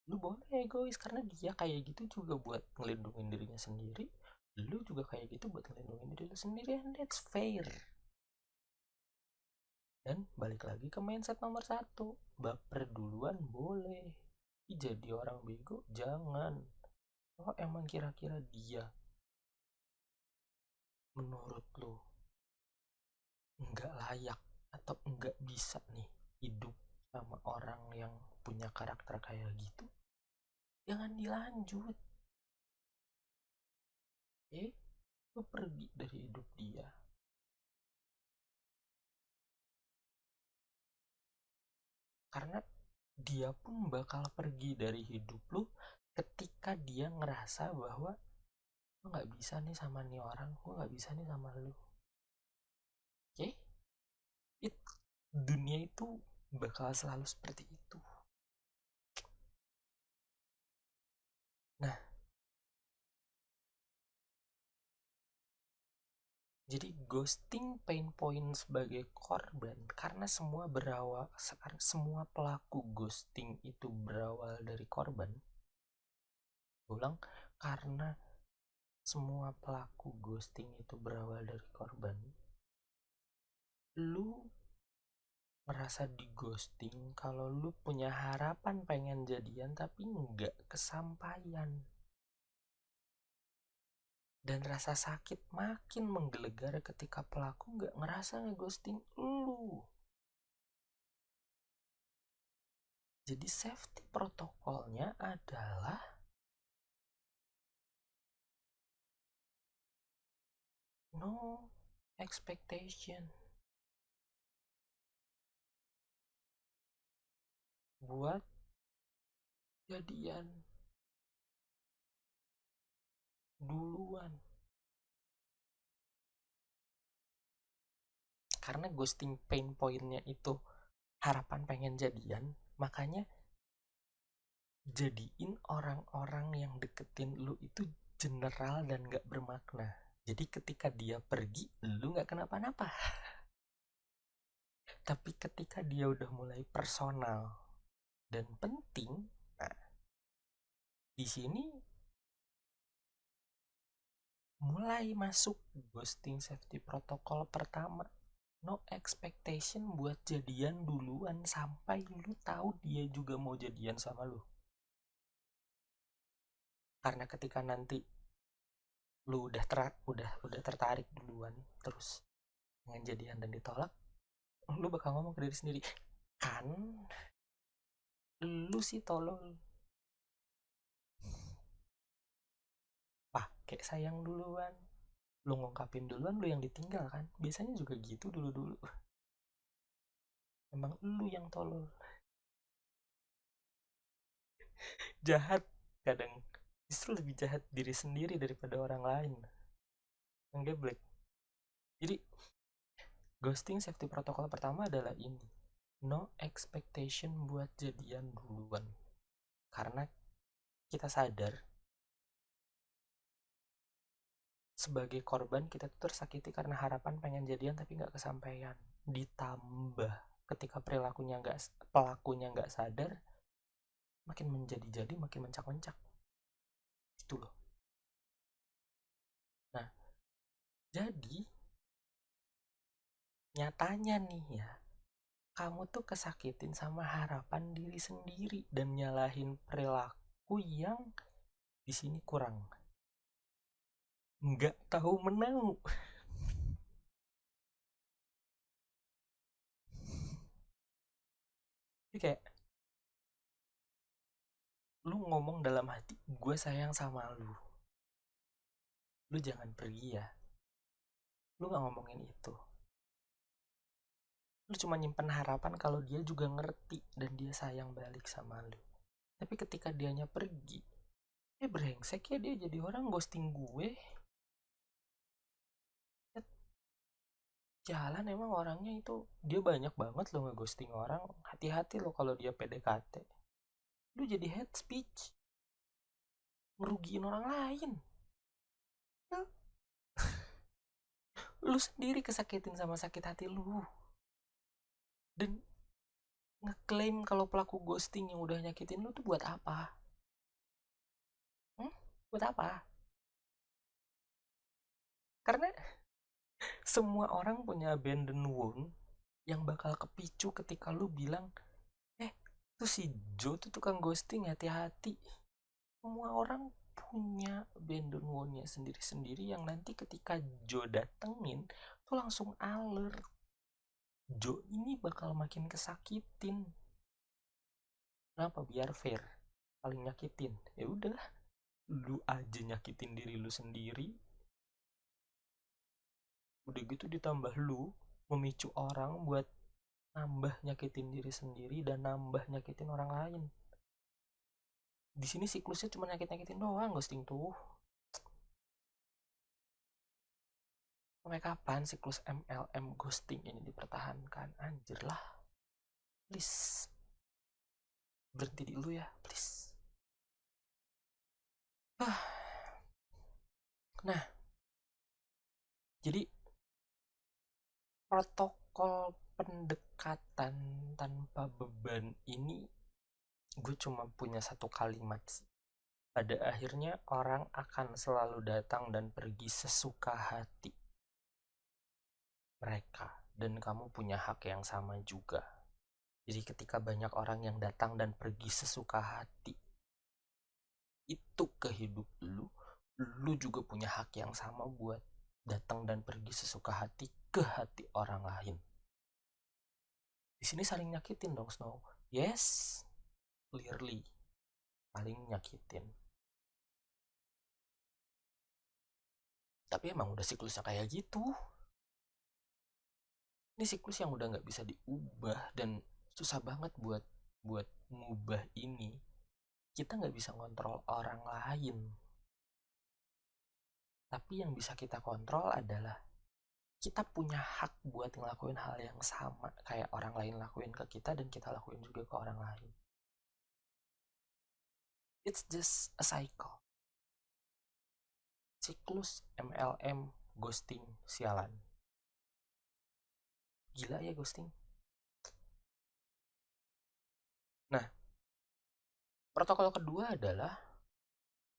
Lu boleh egois karena dia kayak gitu juga buat ngelindungin dirinya sendiri. Lu juga kayak gitu buat ngelindungin diri lu sendiri, and that's fair. Dan balik lagi ke mindset nomor 1. Baper duluan boleh, jadi orang bego jangan. Oh emang kira-kira dia menurut lu nggak layak atau nggak bisa nih hidup sama orang yang punya karakter kayak gitu, jangan dilanjut. Lu pergi dari hidup dia. Karena dia pun bakal pergi dari hidup lu ketika dia ngerasa bahwa gue nggak bisa nih sama nih orang, gue nggak bisa nih sama lu. Oke? It, dunia itu bakal selalu seperti itu. Nah, jadi ghosting pain point sebagai korban karena semua pelaku ghosting itu berawal dari korban. Ulang, karena semua pelaku ghosting itu berawal dari korban. Lu merasa di ghosting kalau lu punya harapan pengen jadian tapi nggak kesampaian. Dan rasa sakit makin menggelegar ketika pelaku nggak ngerasa ngeghosting lu. Jadi safety protokolnya adalah no expectation. Buat jadian duluan. Karena ghosting pain pointnya itu harapan pengen jadian, makanya jadiin orang-orang yang deketin lu itu general dan gak bermakna. Jadi ketika dia pergi, lu gak kenapa-napa. Tapi ketika dia udah mulai personal dan penting, nah di sini mulai masuk ghosting safety protokol pertama. No expectation buat jadian duluan sampai lu tahu dia juga mau jadian sama lu. Karena ketika nanti lu udah tertarik duluan terus pengen jadian dan ditolak, lu bakal ngomong ke diri sendiri, kan lu sih tolol, pakai sayang duluan, lu ngungkapin duluan, lu yang ditinggal kan. Biasanya juga gitu dulu-dulu. Emang lu yang tolol. Jahat kadang, justru lebih jahat diri sendiri daripada orang lain yang geblek. Jadi ghosting safety protokol pertama adalah ini, no expectation buat jadian duluan. Karena kita sadar sebagai korban kita tuh tersakiti karena harapan pengen jadian tapi nggak kesampaian. Ditambah ketika pelakunya nggak sadar, makin menjadi-jadi, makin mencak-mencak. Itu loh. Nah, jadi nyatanya nih ya, kamu tuh kesakitin sama harapan diri sendiri dan nyalahin perilaku yang di sini kurang. Nggak tahu menau. Jadi kayak lu ngomong dalam hati, gue sayang sama lu jangan pergi ya. Lu gak ngomongin itu. Lu cuma nyimpen harapan kalau dia juga ngerti dan dia sayang balik sama lu. Tapi ketika dianya pergi, brengsek ya dia jadi orang ghosting gue. Jalan emang orangnya itu, dia banyak banget lo ngeghosting orang. Hati-hati lo kalau dia PDKT. Lu jadi hate speech, ngerugiin orang lain. Lu sendiri kesakitin sama sakit hati lu. Dan ngeklaim kalau pelaku ghosting yang udah nyakitin lu tuh buat apa? Buat apa? Karena semua orang punya abandon wound yang bakal kepicu ketika lu bilang, tuh si Joe tuh tukang ghosting, hati-hati. Semua orang punya abandon wound-nya sendiri-sendiri yang nanti ketika Joe datengin tuh langsung alert. Joe ini bakal makin kesakitin. Kenapa? Biar fair. Paling nyakitin. Ya udah, lu aja nyakitin diri lu sendiri. Udah gitu ditambah lu memicu orang buat nambah nyakitin diri sendiri dan nambah nyakitin orang lain. Di sini siklusnya cuma nyakit-nyakitin doang ghosting tuh. Sampai kapan siklus MLM ghosting ini dipertahankan? Anjir lah. Please. Berhenti dulu ya, please. Nah, jadi protokol pendekatan tanpa beban ini gue cuma punya satu kalimat sih. Pada akhirnya orang akan selalu datang dan pergi sesuka hati mereka, dan kamu punya hak yang sama juga. Jadi ketika banyak orang yang datang dan pergi sesuka hati itu ke hidup lu juga punya hak yang sama buat datang dan pergi sesuka hati ke hati orang lain. Di sini saling nyakitin dong, Snow. Yes, clearly saling nyakitin. Tapi emang udah siklusnya kayak gitu. Ini siklus yang udah nggak bisa diubah dan susah banget buat ngubah ini. Kita nggak bisa ngontrol orang lain. Tapi yang bisa kita kontrol adalah kita punya hak buat ngelakuin hal yang sama kayak orang lain lakuin ke kita dan kita lakuin juga ke orang lain. It's just a cycle. Siklus MLM ghosting sialan. Gila ya ghosting. Nah, protokol kedua adalah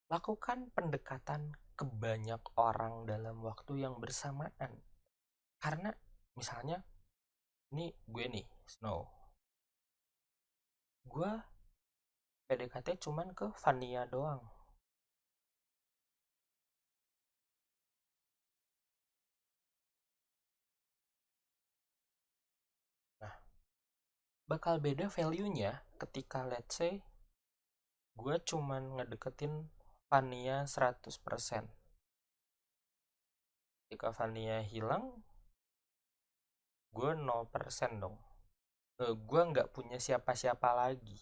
lakukan pendekatan ke banyak orang dalam waktu yang bersamaan. Karena misalnya, ini gue nih, Snow. Gue PDKT cuman ke Vania doang. Nah, bakal beda value-nya ketika let's say gue cuman ngedeketin Vania 100%. Ketika Vania hilang, gue 0% dong. Gue nggak punya siapa-siapa lagi.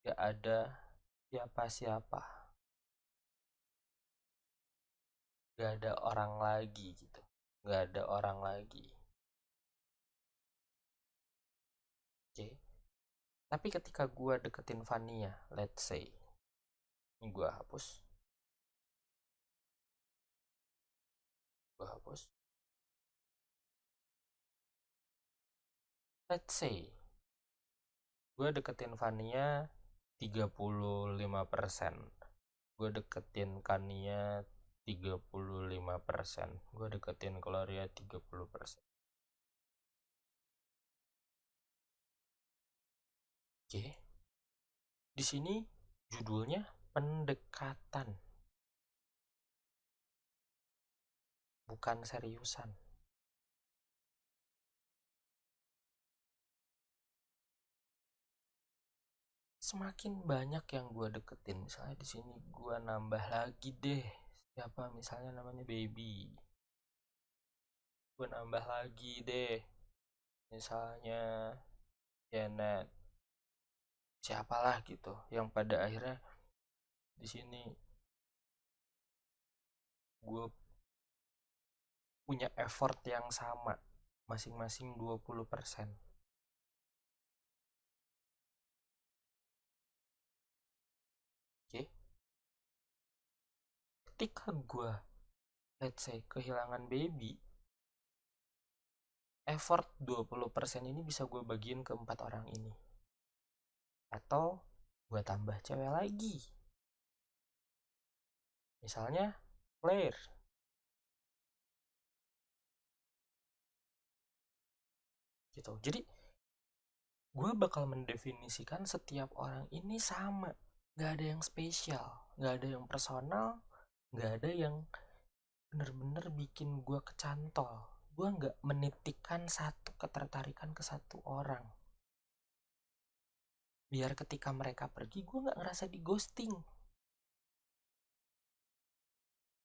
Gak ada siapa-siapa. Gak ada orang lagi gitu. Gak ada orang lagi. Oke. Tapi ketika gue deketin Vania, let's say, ini gue hapus. Let's say gue deketin Vania 35%, gue deketin Kania 35%, gue deketin Gloria 30%. Oke. Di sini judulnya pendekatan, bukan seriusan. Semakin banyak yang gue deketin, misalnya di sini gue nambah lagi deh, siapa misalnya namanya Baby, gue nambah lagi deh, misalnya Janet, siapalah gitu, yang pada akhirnya di sini gue punya effort yang sama, masing-masing 20%. Oke. Ketika gue let's say kehilangan Baby, effort 20% ini bisa gue bagiin ke 4 orang ini. Atau gue tambah cewek lagi. Misalnya Claire. Gitu. Jadi gue bakal mendefinisikan setiap orang ini sama. Gak ada yang spesial, gak ada yang personal, gak ada yang bener-bener bikin gue kecantol. Gue gak menitikkan satu ketertarikan ke satu orang. Biar ketika mereka pergi, gue gak ngerasa di ghosting.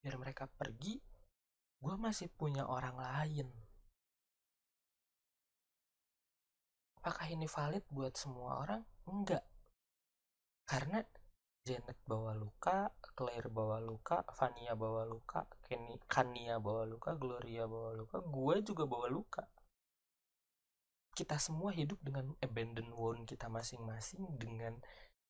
Biar mereka pergi, gue masih punya orang lain. Apakah ini valid buat semua orang? Enggak. Karena Janet bawa luka, Claire bawa luka, Vania bawa luka, Kania bawa luka, Gloria bawa luka, gue juga bawa luka. Kita semua hidup dengan abandon wound kita masing-masing, dengan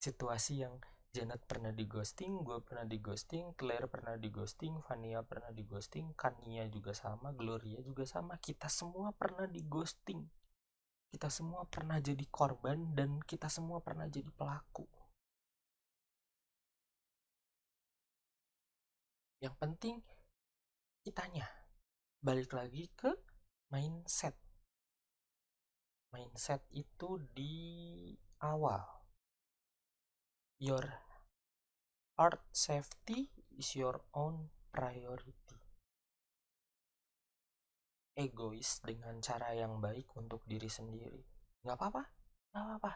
situasi yang Janet pernah di ghosting, gue pernah di ghosting, Claire pernah di ghosting, Vania pernah di ghosting, Kania juga sama, Gloria juga sama. Kita semua pernah di ghosting. Kita semua pernah jadi korban dan kita semua pernah jadi pelaku. Yang penting kitanya balik lagi ke mindset. Mindset itu di awal. Your heart safety is your own priority. Egois dengan cara yang baik untuk diri sendiri. Gak apa-apa, gak apa-apa,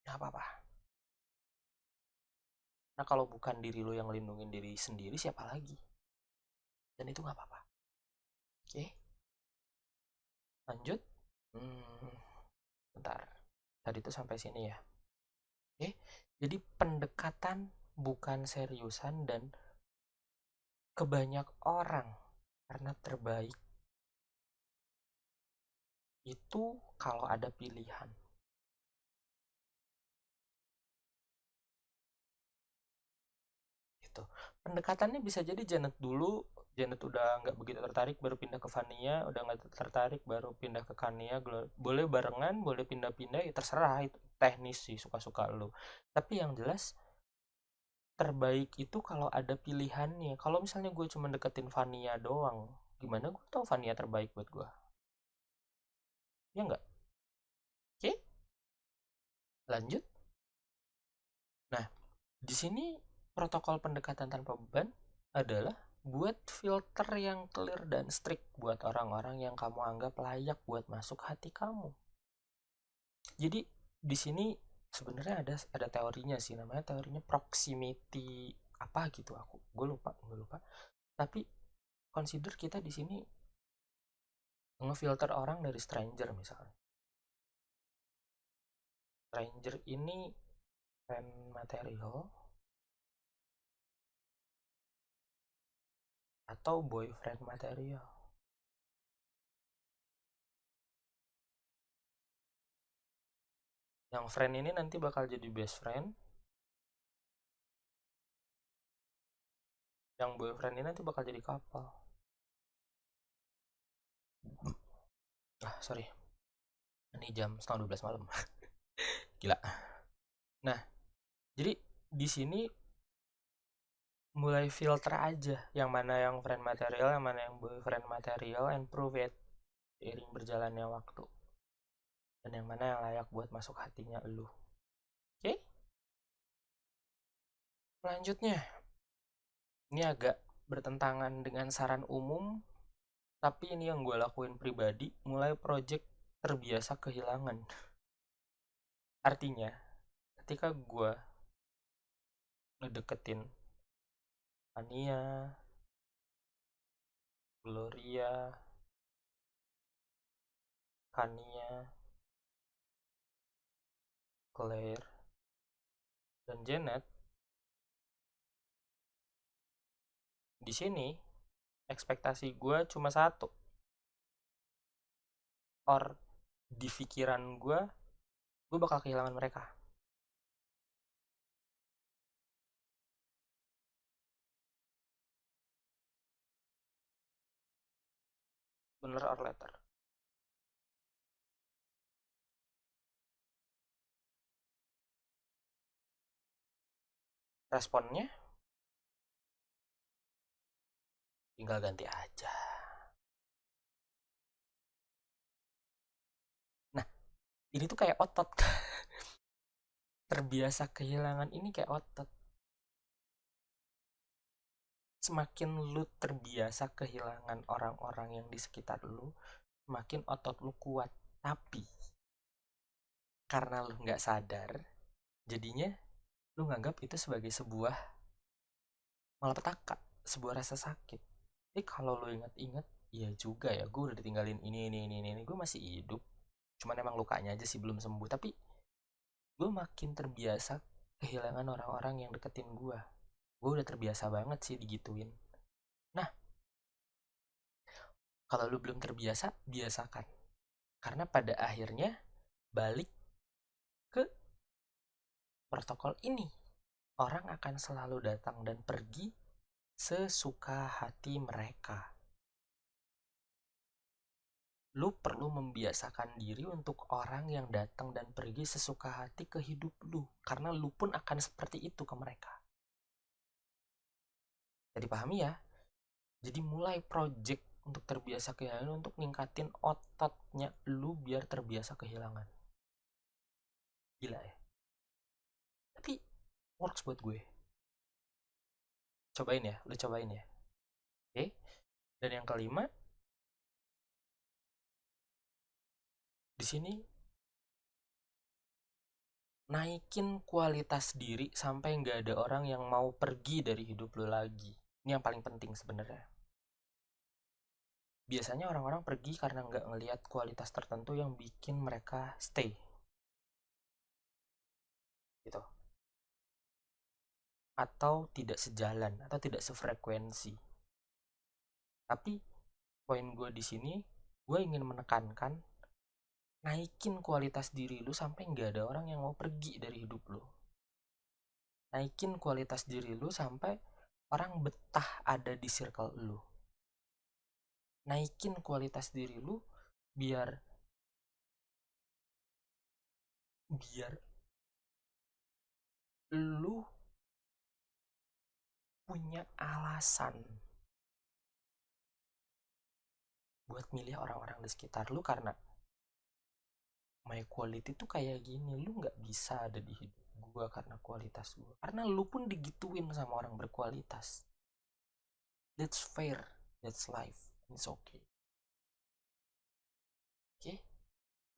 gak apa-apa. Nah kalau bukan diri lo yang lindungin diri sendiri, siapa lagi? Dan itu gak apa-apa. Oke, lanjut. Bentar, tadi itu sampai sini ya. Oke, jadi pendekatan bukan seriusan dan ke banyak orang karena terbaik itu kalau ada pilihan. Gitu. pendekatannya bisa jadi Janet dulu, Janet udah nggak begitu tertarik baru pindah ke Vania, udah nggak tertarik baru pindah ke Kania, boleh barengan, boleh pindah-pindah, ya terserah, itu teknis sih, suka-suka lu. Tapi yang jelas terbaik itu kalau ada pilihannya. Kalau misalnya gue cuma deketin Vania doang, gimana gue tahu Vania terbaik buat gue? Ya nggak? Oke, lanjut. Nah, di sini protokol pendekatan tanpa beban adalah buat filter yang clear dan strict buat orang-orang yang kamu anggap layak buat masuk hati kamu. Jadi di sini sebenarnya ada teorinya sih, namanya teorinya proximity apa gitu, gue lupa. Tapi consider kita di sini ngefilter orang dari stranger misalnya. Stranger ini friend material atau boyfriend material. Yang friend ini nanti bakal jadi best friend, yang boyfriend ini nanti bakal jadi couple. Sorry, ini jam setengah 12 malam. Gila. Nah, jadi di sini mulai filter aja yang mana yang friend material, yang mana yang boyfriend material, and prove it seiring berjalannya waktu. Dan yang mana yang layak buat masuk hatinya lu. Oke? Selanjutnya, ini agak bertentangan dengan saran umum, tapi ini yang gue lakuin pribadi, mulai project terbiasa kehilangan. Artinya, ketika gue ngedeketin Ania, Gloria, Kania, Claire, dan Janet, di sini ekspektasi gue cuma satu, or di pikiran gue bakal kehilangan mereka. Bener or later. Responnya tinggal ganti aja. Nah, ini tuh kayak otot. Terbiasa kehilangan ini kayak otot. Semakin lu terbiasa kehilangan orang-orang yang di sekitar lu, semakin otot lu kuat. Tapi karena lu nggak sadar, jadinya lu nganggap itu sebagai sebuah malapetaka, sebuah rasa sakit. Tapi kalau lu ingat-ingat, iya juga ya, gue udah ditinggalin ini, gue masih hidup. Cuman emang lukanya aja sih belum sembuh. Tapi gue makin terbiasa kehilangan orang-orang yang deketin gue. Gue udah terbiasa banget sih digituin. Nah, kalau lu belum terbiasa, biasakan. Karena pada akhirnya balik ke protokol ini. Orang akan selalu datang dan pergi sesuka hati mereka. Lu perlu membiasakan diri untuk orang yang datang dan pergi sesuka hati ke hidup lu. Karena lu pun akan seperti itu ke mereka. Jadi pahami ya? Jadi mulai project untuk terbiasa kehilangan, untuk ningkatin ototnya lu biar terbiasa kehilangan. Gila ya? Tapi works buat gue. Cobain ya, lu cobain ya. Oke? Dan yang kelima, di sini naikin kualitas diri sampai nggak ada orang yang mau pergi dari hidup lu lagi. Ini yang paling penting sebenarnya. Biasanya orang-orang pergi karena nggak ngelihat kualitas tertentu yang bikin mereka stay. Gitu. Atau tidak sejalan, atau tidak sefrekuensi. Tapi poin gue di sini, gue ingin menekankan naikin kualitas diri lu sampai nggak ada orang yang mau pergi dari hidup lu. Naikin kualitas diri lu sampai orang betah ada di circle lu. Naikin kualitas diri lu biar lu punya alasan buat milih orang-orang di sekitar lu, karena my quality tuh kayak gini, lu nggak bisa ada di hidup gue karena kualitas gue, karena lu pun digituin sama orang berkualitas. That's fair, that's life, it's okay. Okay,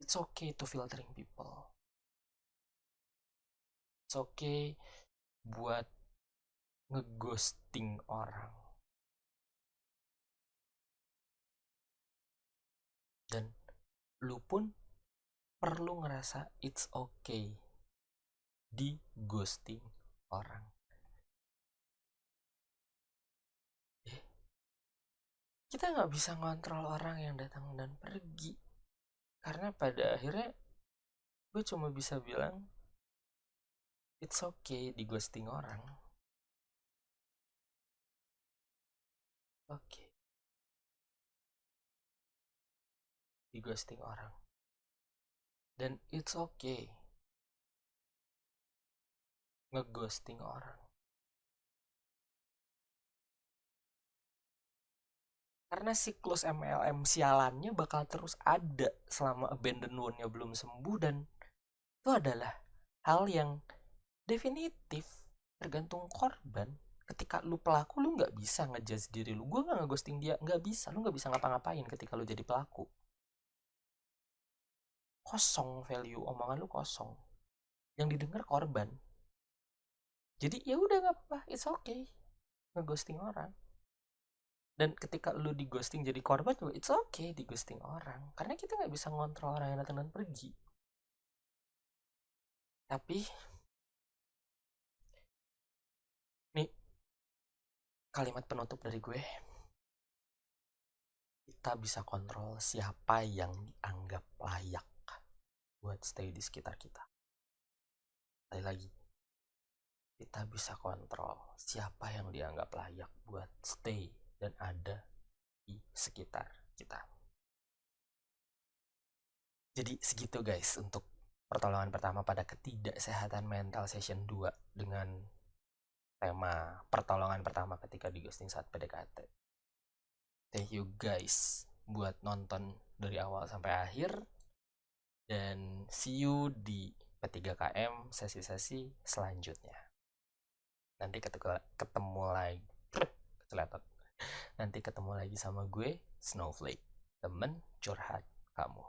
it's okay to filtering people, it's okay buat ngeghosting orang. Dan lu pun perlu ngerasa it's okay di ghosting orang. Kita nggak bisa ngontrol orang yang datang dan pergi, karena pada akhirnya gue cuma bisa bilang it's okay di ghosting orang. Oke, di ghosting orang. Dan it's okay ngeghosting orang. Karena siklus MLM sialannya bakal terus ada selama abandon wound-nya belum sembuh, dan itu adalah hal yang definitif tergantung korban. Ketika lu pelaku, lu nggak bisa ngejudge diri lu. Gue nggak ngeghosting dia, nggak bisa. Lu nggak bisa ngapa-ngapain ketika lu jadi pelaku. Kosong value omongan lu, kosong. Yang didengar korban. Jadi ya udah nggak apa-apa, it's okay ngeghosting orang. Dan ketika lu di ghosting jadi korban juga it's okay di ghosting orang, karena kita nggak bisa ngontrol orang yang datang dan pergi. Tapi nih kalimat penutup dari gue, kita bisa kontrol siapa yang dianggap layak buat stay di sekitar kita. Sekali lagi, kita bisa kontrol siapa yang dianggap layak buat stay dan ada di sekitar kita. Jadi segitu guys untuk pertolongan pertama pada ketidaksehatan mental session 2 dengan tema pertolongan pertama ketika di ghosting saat PDKT. Thank you guys buat nonton dari awal sampai akhir, dan see you di P3KM sesi-sesi selanjutnya. Nanti ketemu lagi nanti ketemu lagi sama gue, Snowflake, temen curhat kamu.